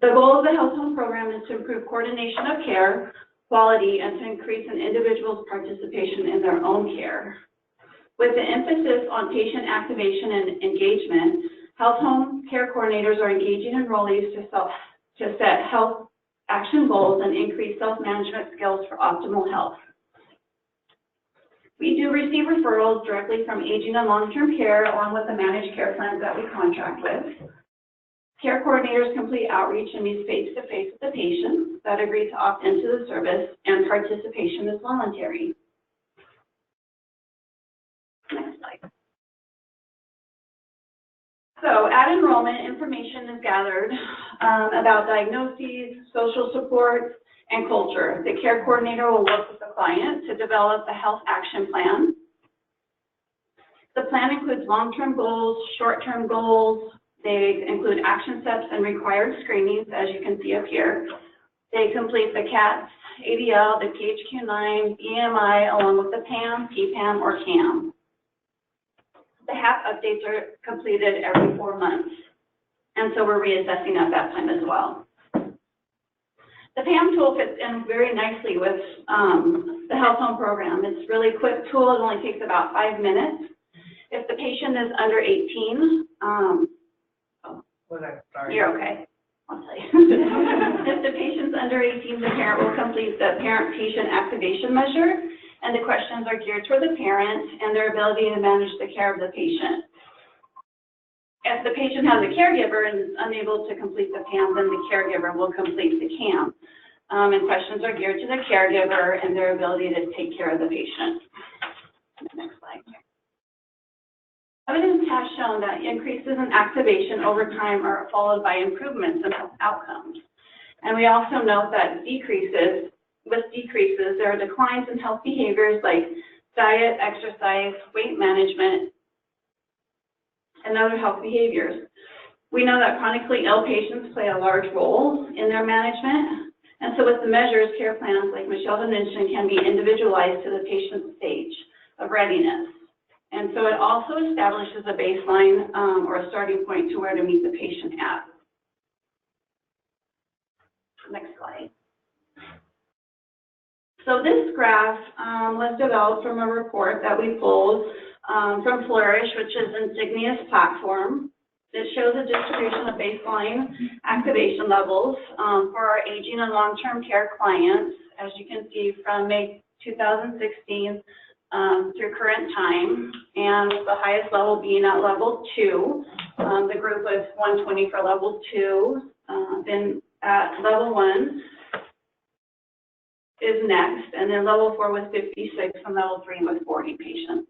The goal of the Health Home Program is to improve coordination of care, quality, and to increase an individual's participation in their own care. With the emphasis on patient activation and engagement, Health Home care coordinators are engaging enrollees to set health action goals and increase self-management skills for optimal health. We do receive referrals directly from aging and long-term care along with the managed care plans that we contract with. Care coordinators complete outreach and meet face-to-face with the patients that agree to opt into the service, and participation is voluntary. Next slide. So at enrollment, information is gathered about diagnoses, social support, and culture. The care coordinator will work with the client to develop a health action plan. The plan includes long-term goals, short-term goals. They include action steps and required screenings, as you can see up here. They complete the CATS, ADL, the PHQ-9, EMI, along with the PAM, PPAM, or CAM. The HAP updates are completed every 4 months, and so we're reassessing at that time as well. The PAM tool fits in very nicely with the Health Home Program. It's a really quick tool. It only takes about 5 minutes. If the patient is under 18, you're okay. I'll tell you. If the patient's under 18, the parent will complete the parent-patient activation measure, and the questions are geared toward the parent and their ability to manage the care of the patient. If the patient has a caregiver and is unable to complete the PAM, then the caregiver will complete the CAM. And questions are geared to the caregiver and their ability to take care of the patient. Next slide. Evidence has shown that increases in activation over time are followed by improvements in health outcomes. And we also note that with decreases, there are declines in health behaviors like diet, exercise, weight management, and other health behaviors. We know that chronically ill patients play a large role in their management. And so with the measures, care plans, like Michelle had mentioned, can be individualized to the patient's stage of readiness. And so it also establishes a baseline or a starting point to where to meet the patient at. Next slide. So this graph was developed from a report that we pulled from Flourish, which is Insignia's platform. It shows a distribution of baseline activation levels for our aging and long-term care clients, as you can see from May 2016 through current time, and the highest level being at level 2. The group was 120 for level 2. Then at level 1 is next, and then level 4 was 56, and level 3 was 40 patients.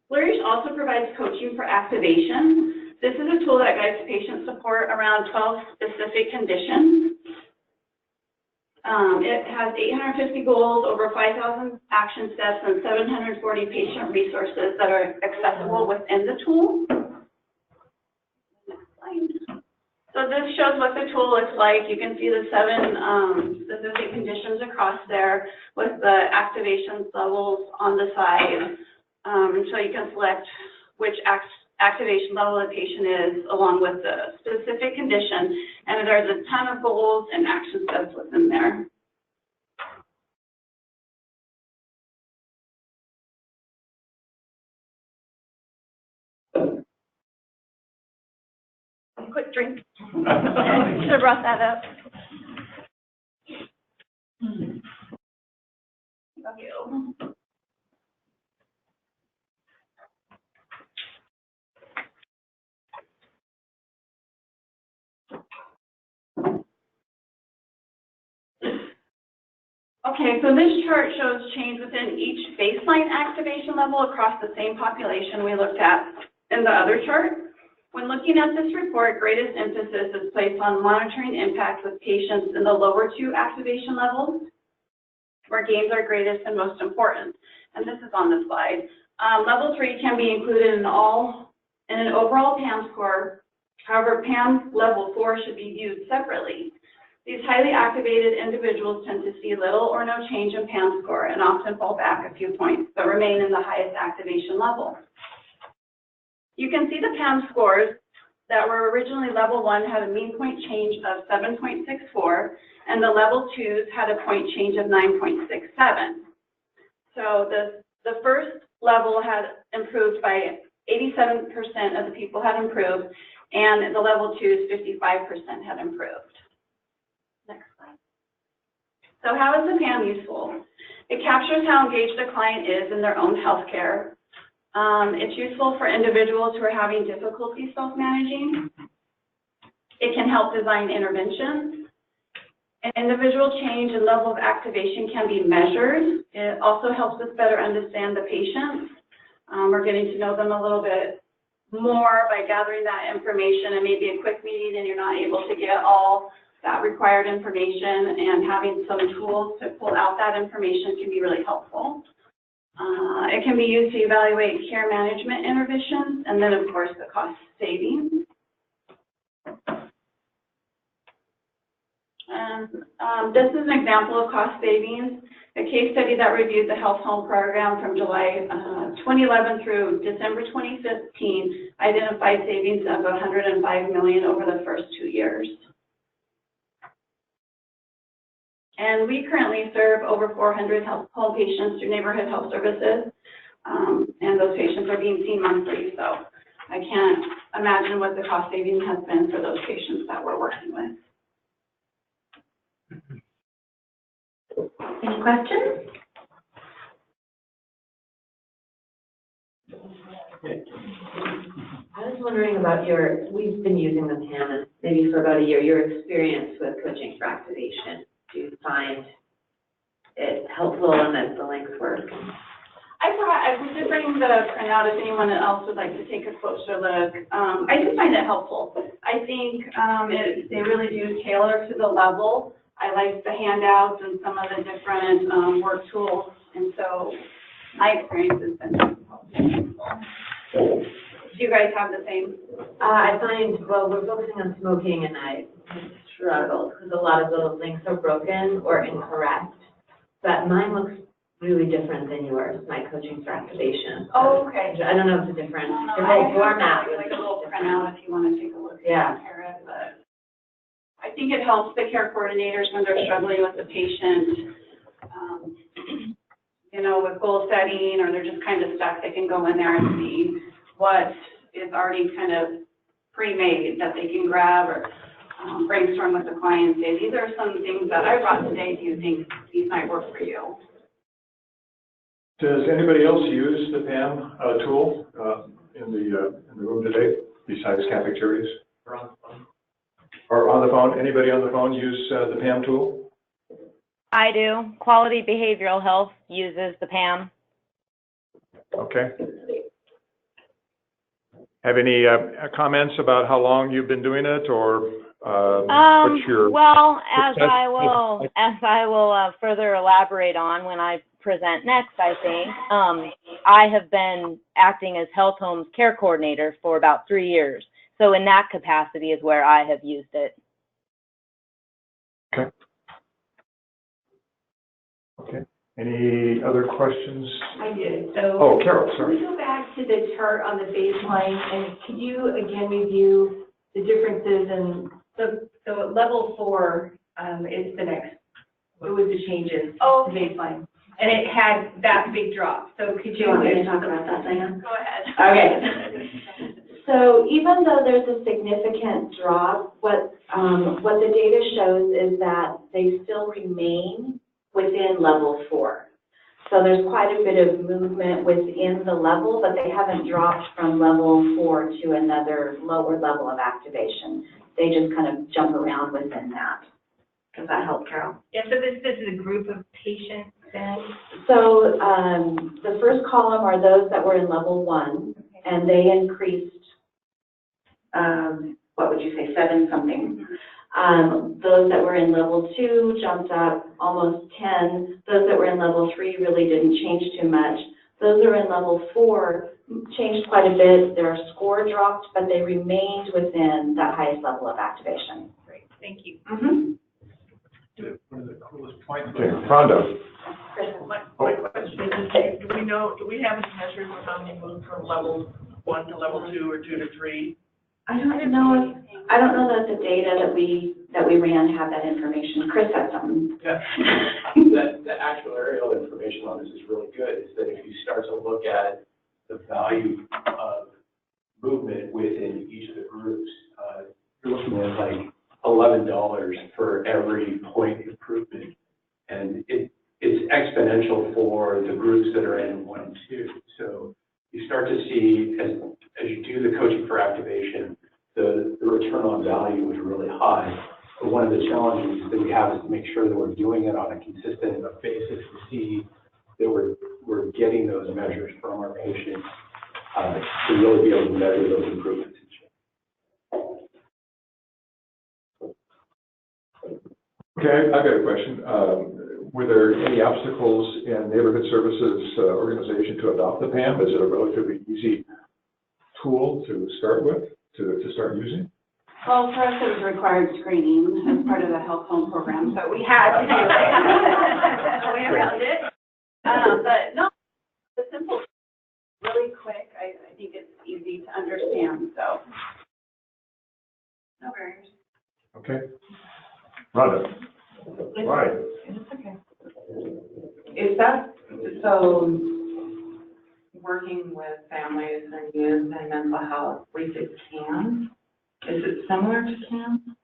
Flourish also provides coaching for activation. This is a tool that guides patient support around 12 specific conditions. It has 850 goals, over 5,000 action steps, and 740 patient resources that are accessible within the tool. Next slide. So this shows what the tool looks like. You can see the 7 specific conditions across there with the activation levels on the side. So you can select which activation level the patient is along with the specific condition. And there's a ton of goals and action steps within there. Quick drink. Should have brought that up. Love you. Okay, so this chart shows change within each baseline activation level across the same population we looked at in the other chart. When looking at this report, greatest emphasis is placed on monitoring impact with patients in the lower 2 activation levels, where gains are greatest and most important. And this is on the slide. Level 3 can be included in an overall PAM score. However, PAM level 4 should be viewed separately. These highly activated individuals tend to see little or no change in PAM score and often fall back a few points, but remain in the highest activation level. You can see the PAM scores that were originally level 1 had a mean point change of 7.64, and the level 2s had a point change of 9.67. So the first level had improved by 87% of the people had improved, and the level 2s, 55% had improved. Next slide. So how is the PAM useful? It captures how engaged a client is in their own healthcare. It's useful for individuals who are having difficulty self-managing. It can help design interventions. An individual change in level of activation can be measured. It also helps us better understand the patient. We're getting to know them a little bit more by gathering that information, and maybe a quick meeting and you're not able to get all that required information, and having some tools to pull out that information can be really helpful. It can be used to evaluate care management interventions, and then of course the cost savings. This is an example of cost savings. A case study that reviewed the Health Home Program from July 2011 through December 2015 identified savings of $105 million over the first 2 years. And we currently serve over 400 home patients through neighborhood health services, and those patients are being seen monthly, so I can't imagine what the cost saving has been for those patients that we're working with. Any questions? I was wondering about we've been using the PAM maybe for about a year, your experience with coaching for activation. Do you find it helpful and that the links work? We did bring the printout if anyone else would like to take a closer look. I do find it helpful. I think they really do tailor to the level. I like the handouts and some of the different work tools, and so my experience has been helpful. Do you guys have the same? I find, well, we're focusing on smoking, and I struggle because a lot of those links are broken or incorrect. But mine looks really different than yours, my coaching for activation. Oh, okay. I don't know if it's a different format. Like a little printout if you want to take a look. Yeah. But I think it helps the care coordinators when they're struggling with the patient, with goal setting, or they're just kind of stuck. They can go in there and see what is already kind of pre-made that they can grab, or brainstorm with the client and say, these are some things that I brought today. Do you think these might work for you? Does anybody else use the PAM tool in the room today besides cafeterias? Or on the phone? Anybody on the phone use the PAM tool? I do. Quality Behavioral Health uses the PAM. Okay. Have any comments about how long you've been doing it, or What's your? Well, as success- I will further elaborate on when I present next, I think, I have been acting as Health Home's care coordinator for about 3 years. So in that capacity is where I have used it. Okay. Okay. Any other questions? I did, so. Oh, Carol, sorry. Can we go back to the chart on the baseline, and could you again review the differences in, so at level 4, is the next, what was the changes to baseline? And it had that big drop, so could Do you? you want me to talk about that, Diane? Go ahead. Okay. So even though there's a significant drop, what the data shows is that they still remain within level 4. So there's quite a bit of movement within the level, but they haven't dropped from level 4 to another lower level of activation. They just kind of jump around within that. Does that help, Carol? Yeah, so this is a group of patients then? So the first column are those that were in level 1, and they increased, what would you say, 7 something. Those that were in level 2 jumped up almost 10. Those that were in level 3 really didn't change too much. Those that are in level 4 changed quite a bit. Their score dropped, but they remained within the highest level of activation. Great, thank you. Mm-hmm. One of the coolest points. Okay, Rhonda. My question is, do we have any measures of how many moved from level 1 to level 2 or 2 to 3? I don't know that the data that we ran have that information. Chris has something. Yeah. The actuarial information on this is really good, is that if you start to look at the value of movement within each of the groups, you're looking at like $11 for every point improvement. And it's exponential for the groups that are in 1 and 2. So you start to see, as you do the coaching for activation, the return on value is really high. But one of the challenges that we have is to make sure that we're doing it on a consistent basis to see that we're getting those measures from our patients to really be able to measure those improvements. Okay, I've got a question. Were there any obstacles in Neighborhood Services organization to adopt the PAM? Is it a relatively easy tool to start with, to start using? Well, for us, it was required screening as part of the Health Home program, so we had to do a way around it. But no, the simple, really quick. I think it's easy to understand, so. No barriers. Okay. Rhonda. Right. It's okay. Is that, so working with families and youth and mental health, we did CAN? Is it similar to CAN?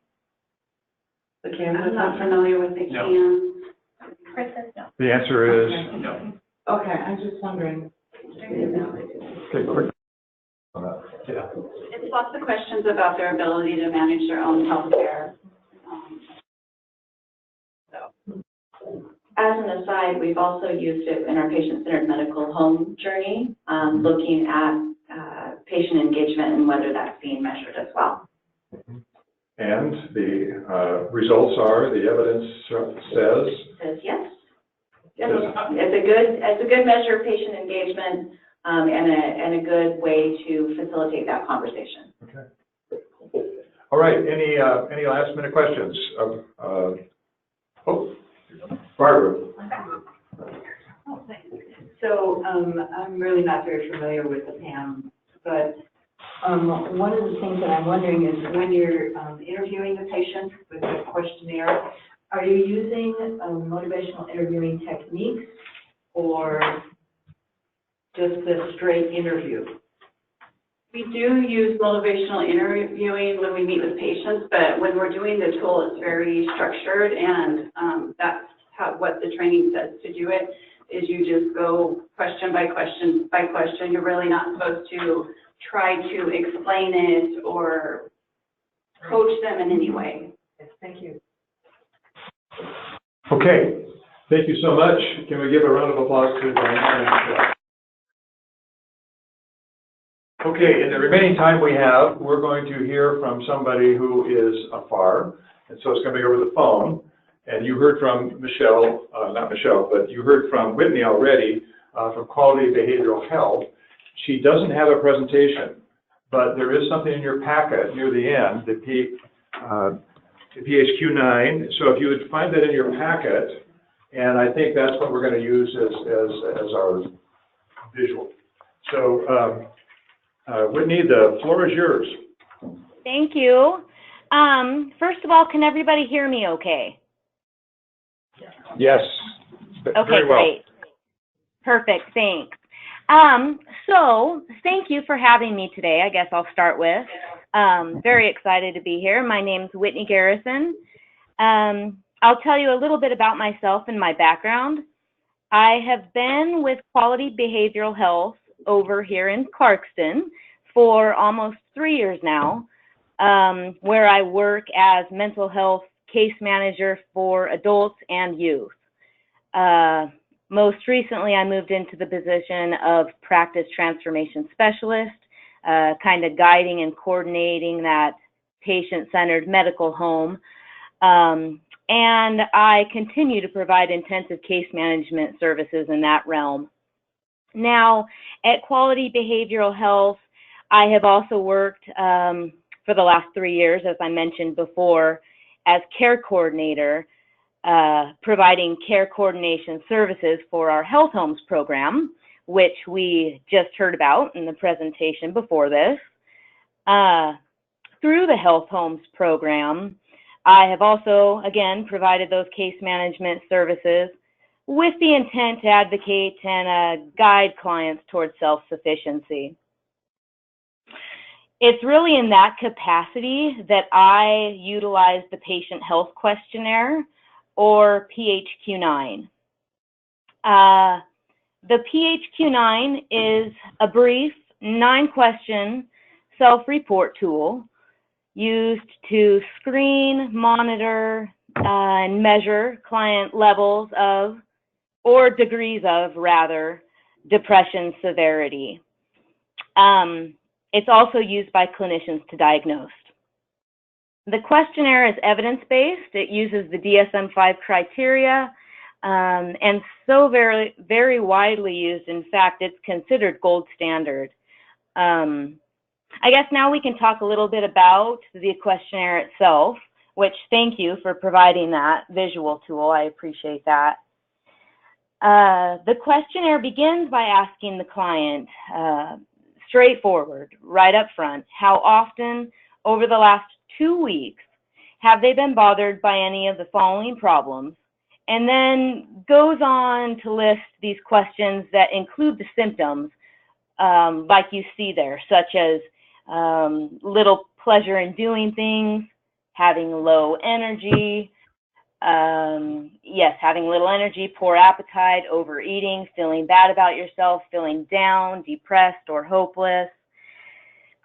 The CAN? I'm not familiar with the No. CAN. Chris says no. The answer is Okay. no. Okay, I'm just wondering. Okay, quick. Yeah. It's lots of questions about their ability to manage their own health care. As an aside, we've also used it in our patient-centered medical home journey, looking at patient engagement and whether that's being measured as well. And the results are, the evidence says? Says yes. It's a good measure of patient engagement, and a good way to facilitate that conversation. Okay. All right, any last minute questions? Barbara. So I'm really not very familiar with the PAM, but one of the things that I'm wondering is when you're interviewing the patient with the questionnaire, are you using motivational interviewing techniques or just the straight interview? We do use motivational interviewing when we meet with patients, but when we're doing the tool, it's very structured, and that's what the training says to do it, is you just go question by question by question. You're really not supposed to try to explain it or coach them in any way. Yes, thank you. Okay, thank you so much. Can we give a round of applause to Diane? Okay, in the remaining time we have, we're going to hear from somebody who is afar, and so it's going to be over the phone. And you heard from Michelle, not Michelle, but you heard from Whitney already, from Quality Behavioral Health. She doesn't have a presentation, but there is something in your packet near the end, the PHQ-9. So if you would find that in your packet, and I think that's what we're going to use as our visual. So, Whitney, the floor is yours. Thank you. First of all, can everybody hear me okay? Yes. Okay, very well. great. Perfect, thanks. So thank you for having me today, I guess I'll start with. Very excited to be here. My name's Whitney Garrison. I'll tell you a little bit about myself and my background. I have been with Quality Behavioral Health over here in Clarkston for almost 3 years now, where I work as mental health case manager for adults and youth. Most recently, I moved into the position of practice transformation specialist, kind of guiding and coordinating that patient-centered medical home. And I continue to provide intensive case management services in that realm. Now, at Quality Behavioral Health, I have also worked for the last 3 years, as I mentioned before, as care coordinator, providing care coordination services for our Health Homes program, which we just heard about in the presentation before this. Through the Health Homes program, I have also, again, provided those case management services with the intent to advocate and guide clients towards self-sufficiency. It's really in that capacity that I utilize the Patient Health Questionnaire, or PHQ-9. The PHQ-9 is a brief 9-question self-report tool used to screen, monitor, and measure client levels of, or degrees of, rather, depression severity. It's also used by clinicians to diagnose. The questionnaire is evidence-based. It uses the DSM-5 criteria, and so very, very widely used. In fact, it's considered gold standard. I guess now we can talk a little bit about the questionnaire itself, which thank you for providing that visual tool. I appreciate that. The questionnaire begins by asking the client, straightforward, right up front, how often over the last 2 weeks have they been bothered by any of the following problems, and then goes on to list these questions that include the symptoms, like you see there, such as little pleasure in doing things, having low energy, having little energy, poor appetite, overeating, feeling bad about yourself, feeling down, depressed, or hopeless.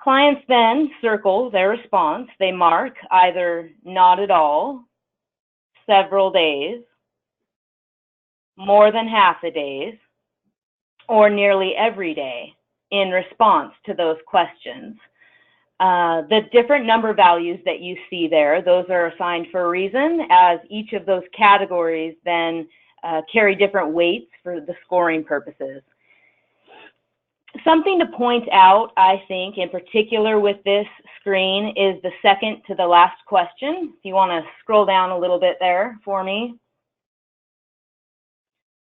Clients then circle their response. They mark either not at all, several days, more than half the days, or nearly every day in response to those questions. The different number values that you see there, those are assigned for a reason, as each of those categories then carry different weights for the scoring purposes. Something to point out, I think, in particular with this screen is the second to the last question. If you want to scroll down a little bit there for me.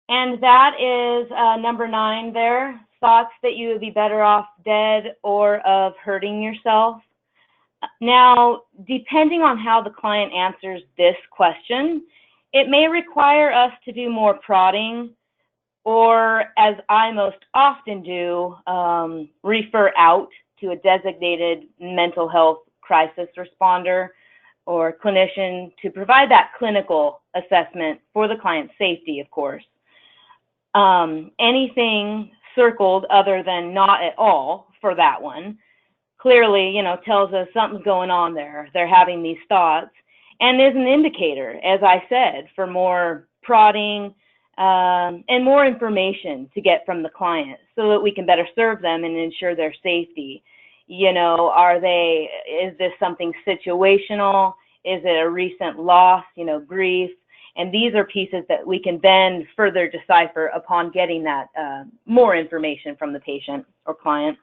And that is number 9 there, thoughts that you would be better off dead or of hurting yourself. Now, depending on how the client answers this question, it may require us to do more prodding, or, as I most often do, refer out to a designated mental health crisis responder or clinician to provide that clinical assessment for the client's safety, of course. Anything circled other than not at all for that one clearly, tells us something's going on there. They're having these thoughts, and is an indicator, as I said, for more prodding, and more information to get from the client so that we can better serve them and ensure their safety. You know, is this something situational? Is it a recent loss, you know, grief? And these are pieces that we can then further decipher upon getting that more information from the patient or client.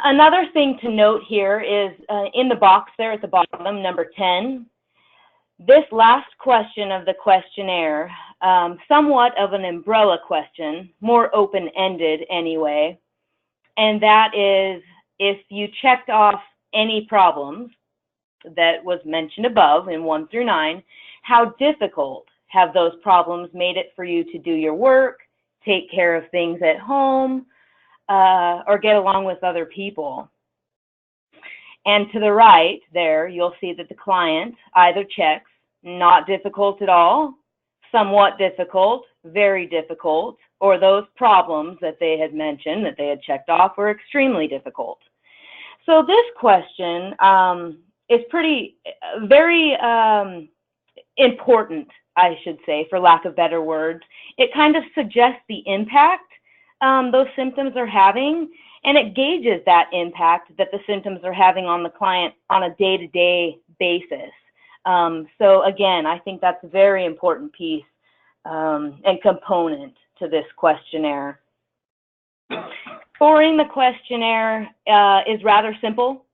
Another thing to note here is in the box there at the bottom, number 10, this last question of the questionnaire, somewhat of an umbrella question, more open-ended anyway, and that is if you checked off any problems that was mentioned above in 1 through 9, how difficult have those problems made it for you to do your work, take care of things at home, or get along with other people? And to the right there, you'll see that the client either checks not difficult at all, somewhat difficult, very difficult, or those problems that they had mentioned that they had checked off were extremely difficult. So this question is very important, I should say, for lack of better words. It kind of suggests the impact those symptoms are having, and it gauges that impact that the symptoms are having on the client on a day-to-day basis. So again, I think that's a very important piece and component to this questionnaire. Scoring the questionnaire is rather simple.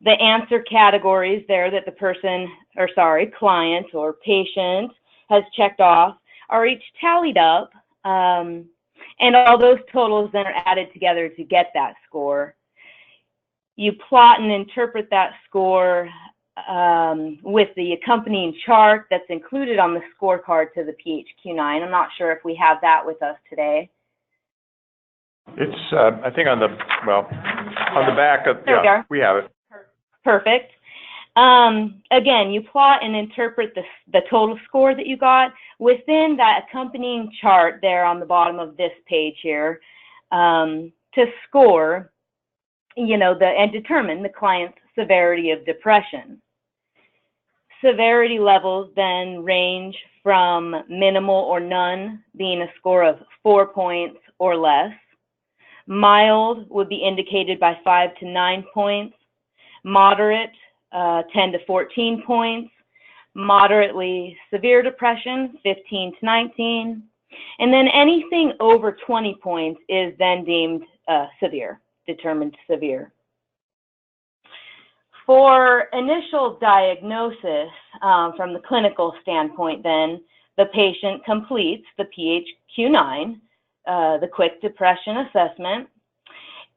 The answer categories there that the client or patient has checked off are each tallied up, and all those totals then are added together to get that score. You plot and interpret that score with the accompanying chart that's included on the scorecard to the PHQ-9. I'm not sure if we have that with us today. It's, I think on the back of, yeah, we have it. Perfect. Again, you plot and interpret the total score that you got within that accompanying chart there on the bottom of this page here to score, you know, and determine the client's severity of depression. Severity levels then range from minimal or none, being a score of 4 points or less. Mild would be indicated by 5 to 9 points. Moderate, 10 to 14 points. Moderately severe depression, 15 to 19. And then anything over 20 points is then deemed severe, determined severe. For initial diagnosis, from the clinical standpoint then, the patient completes the PHQ-9, the quick depression assessment.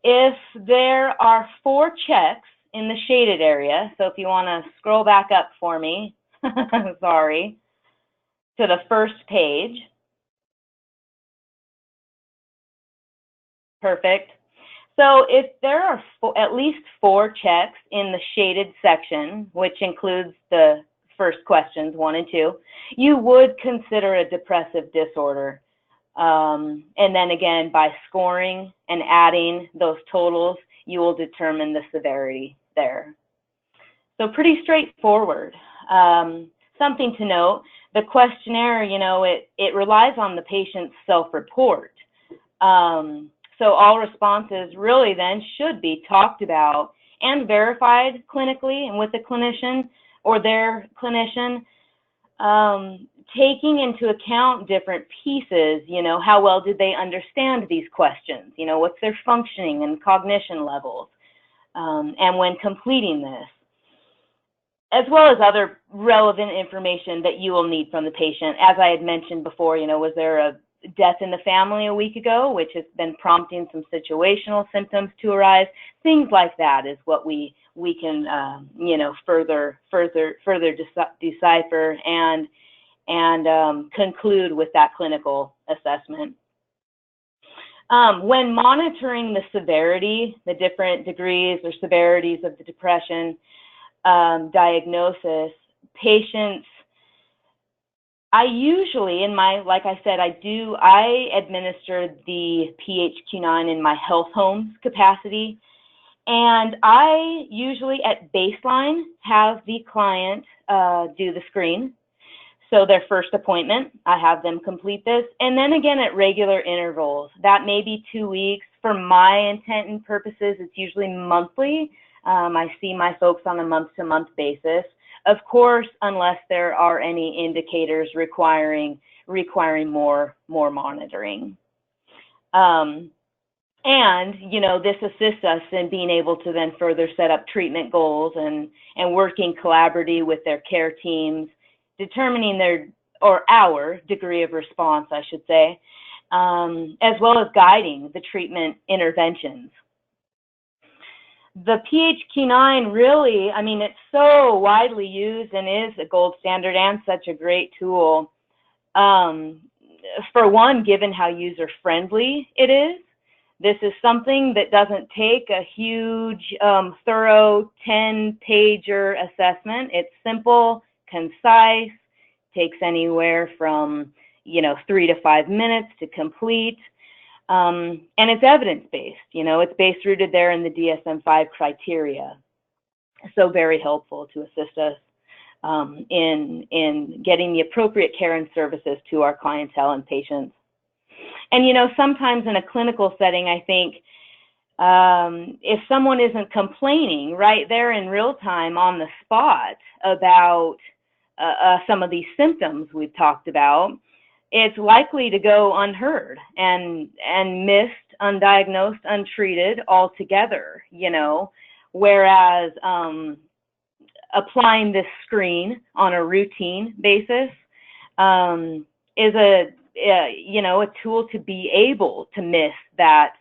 If there are 4 checks in the shaded area, so if you want to scroll back up for me, sorry, to the first page. Perfect. So if there are at least 4 checks in the shaded section, which includes the first questions 1 and 2, you would consider a depressive disorder. And then again, by scoring and adding those totals, you will determine the severity there. So pretty straightforward. Something to note, the questionnaire, you know, it relies on the patient's self-report. So all responses really then should be talked about and verified clinically and with the clinician or their clinician, taking into account different pieces, you know, how well did they understand these questions, you know, what's their functioning and cognition levels, and when completing this, as well as other relevant information that you will need from the patient. As I had mentioned before, you know, was there a death in the family a week ago, which has been prompting some situational symptoms to arise? Things like that is what we can, you know, further decipher and conclude with that clinical assessment. When monitoring the severity, the different degrees or severities of the depression diagnosis, patients, I usually, like I said, I administer the PHQ-9 in my health homes capacity, and I usually at baseline have the client do the screen. So their first appointment, I have them complete this, and then again at regular intervals. That may be 2 weeks. For my intent and purposes, it's usually monthly. I see my folks on a month-to-month basis. Of course, unless there are any indicators requiring more monitoring. And, you know, this assists us in being able to then further set up treatment goals and working collaboratively with their care teams, determining our degree of response, I should say, as well as guiding the treatment interventions. The PHQ-9 really, I mean, it's so widely used and is a gold standard and such a great tool. For one, given how user-friendly it is, this is something that doesn't take a huge, thorough 10-pager assessment. It's simple, concise, takes anywhere from, 3 to 5 minutes to complete. And it's evidence-based, it's base-rooted there in the DSM-5 criteria. So very helpful to assist us in getting the appropriate care and services to our clientele and patients. And, sometimes in a clinical setting, I think if someone isn't complaining right there in real time on the spot about some of these symptoms we've talked about, it's likely to go unheard and missed, undiagnosed, untreated altogether, whereas applying this screen on a routine basis is a tool to be able to miss that,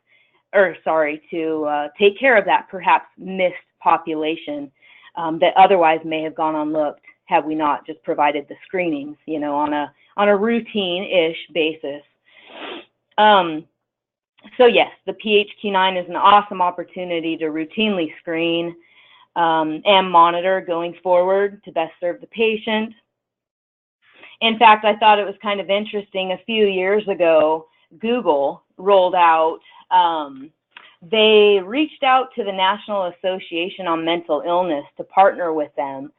to take care of that perhaps missed population that otherwise may have gone unlooked had we not just provided the screenings, on a routine-ish basis. So yes, the PHQ-9 is an awesome opportunity to routinely screen and monitor going forward to best serve the patient. In fact, I thought it was kind of interesting. A few years ago, Google rolled out, they reached out to the National Association on Mental Illness to partner with them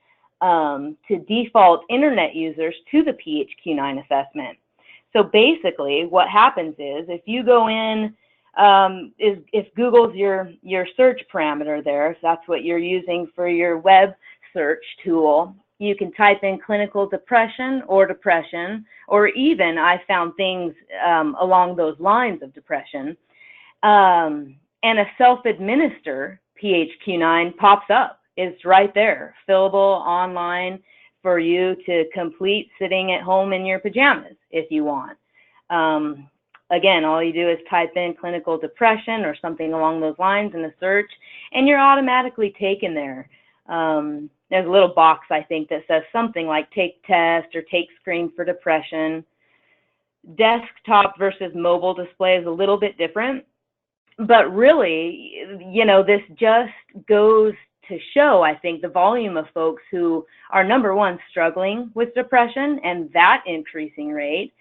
to default internet users to the PHQ-9 assessment. So basically what happens is if you go in, if Google's your search parameter there, if that's what you're using for your web search tool, you can type in clinical depression, or even I found things along those lines of depression, and a self-administer PHQ-9 pops up. It's right there, fillable online for you to complete sitting at home in your pajamas if you want. Again, all you do is type in clinical depression or something along those lines in the search, and you're automatically taken there. There's a little box, I think, that says something like take test or take screen for depression. Desktop versus mobile display is a little bit different, but really, this just goes to show, I think, the volume of folks who are, number one, struggling with depression and that increasing rate,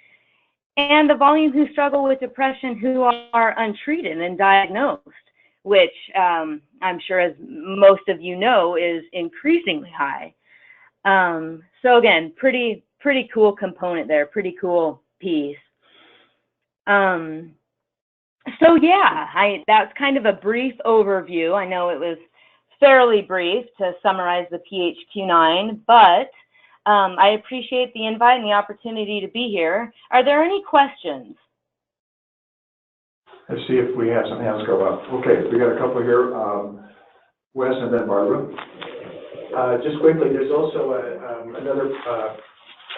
and the volume who struggle with depression who are untreated and diagnosed, which I'm sure, as most of you know, is increasingly high. So again, pretty cool component there, pretty cool piece. So yeah, that's kind of a brief overview. I know it was fairly brief to summarize the PHQ-9, but I appreciate the invite and the opportunity to be here. Are there any questions? Let's see if we have some hands go up. Okay, we got a couple here. Wes and then Barbara. Just quickly, there's also another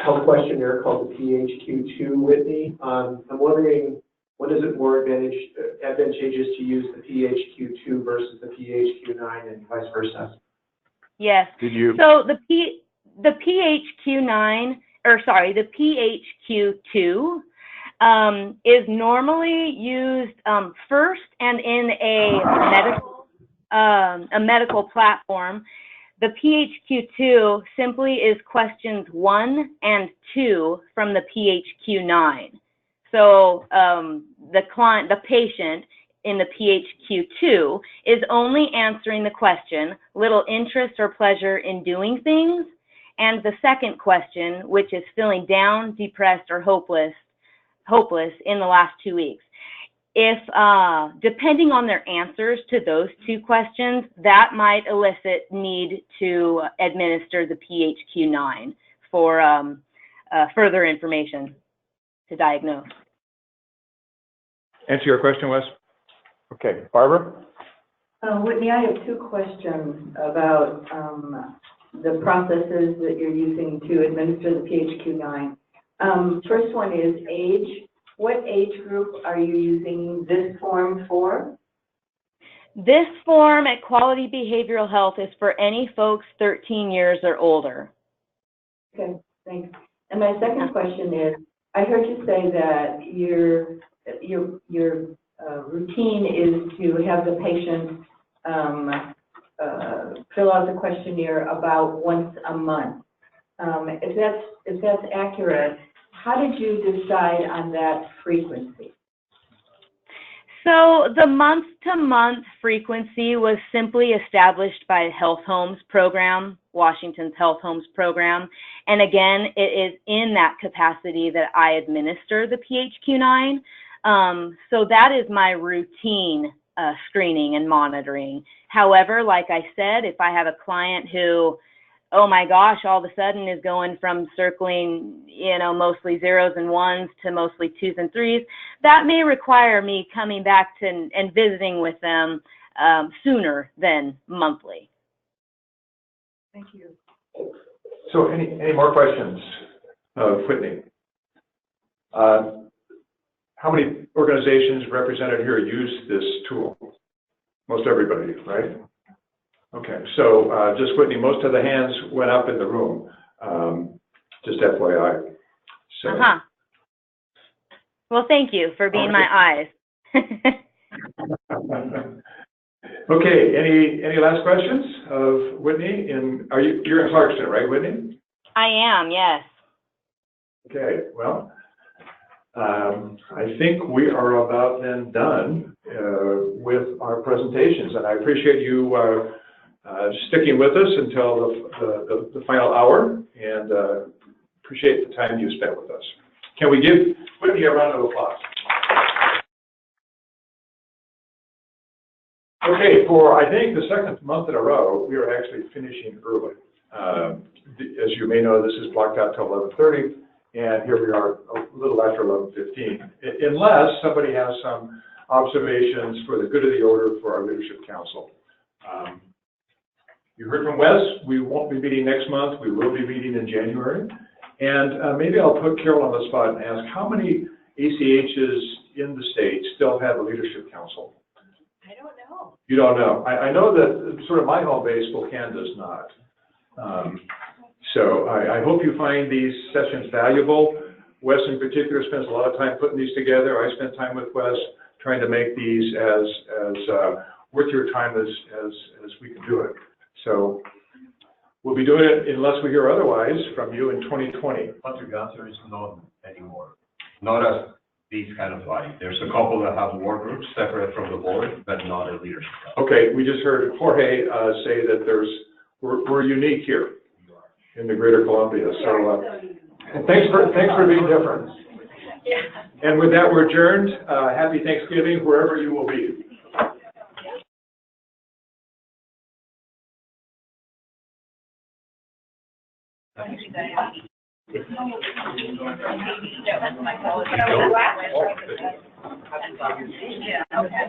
health questionnaire called the PHQ-2, Whitney. I'm wondering, when is it more advantageous to use the PHQ-2 versus the PHQ-9 and vice versa? Yes. So the PHQ-9, the PHQ-2 is normally used first and in a medical platform. The PHQ-2 simply is questions 1 and 2 from the PHQ-9. So the patient in the PHQ-2 is only answering the question, little interest or pleasure in doing things, And the second question, which is feeling down, depressed, or hopeless in the last 2 weeks. If, depending on their answers to those two questions, that might elicit need to administer the PHQ-9 for further information to diagnose. Answer your question, Wes? Okay, Barbara? Whitney, I have two questions about the processes that you're using to administer the PHQ-9. First one is age. What age group are you using this form for? This form at Quality Behavioral Health is for any folks 13 years or older. Okay, thanks. And my second question is, I heard you say that your routine is to have the patient fill out the questionnaire about once a month. If that's accurate, how did you decide on that frequency? So the month-to-month frequency was simply established by Health Homes program, Washington's Health Homes program. And again, it is in that capacity that I administer the PHQ-9. So that is my routine screening and monitoring. However, like I said, if I have a client who, oh my gosh, all of a sudden is going from circling, mostly zeros and ones to mostly twos and threes, that may require me coming back to and visiting with them sooner than monthly. Thank you. So any more questions of Whitney? How many organizations represented here use this tool? Most everybody, right? Okay, so just Whitney, most of the hands went up in the room, just FYI. So. Well, thank you for being my eyes. Okay, any last questions of Whitney? You're in Clarkston, right, Whitney? I am, yes. Okay, well, I think we are about then done with our presentations, and I appreciate you sticking with us until the final hour, and appreciate the time you spent with us. Can we give Whitney a round of applause? Okay, for I think the second month in a row, we are actually finishing early. As you may know, this is blocked out till 11:30, and here we are a little after 11:15. Unless somebody has some observations for the good of the order for our leadership council. You heard from Wes, we won't be meeting next month, we will be meeting in January. And maybe I'll put Carol on the spot and ask, how many ACHs in the state still have a leadership council? I don't know. You don't know. I know that sort of my home base, Spokane, does not. So I hope you find these sessions valuable. Wes in particular spends a lot of time putting these together. I spent time with Wes trying to make these as worth your time as we can do it. So we'll be doing it unless we hear otherwise from you in 2020. Dr. Gather is not anymore. Not as these kind of body. There's a couple that have work groups separate from the board, but not a leadership. Okay, we just heard Jorge say that we're unique here in the Greater Columbia. So thanks for being different. Yeah. And with that, we're adjourned. Happy Thanksgiving wherever you will be. Yeah, okay.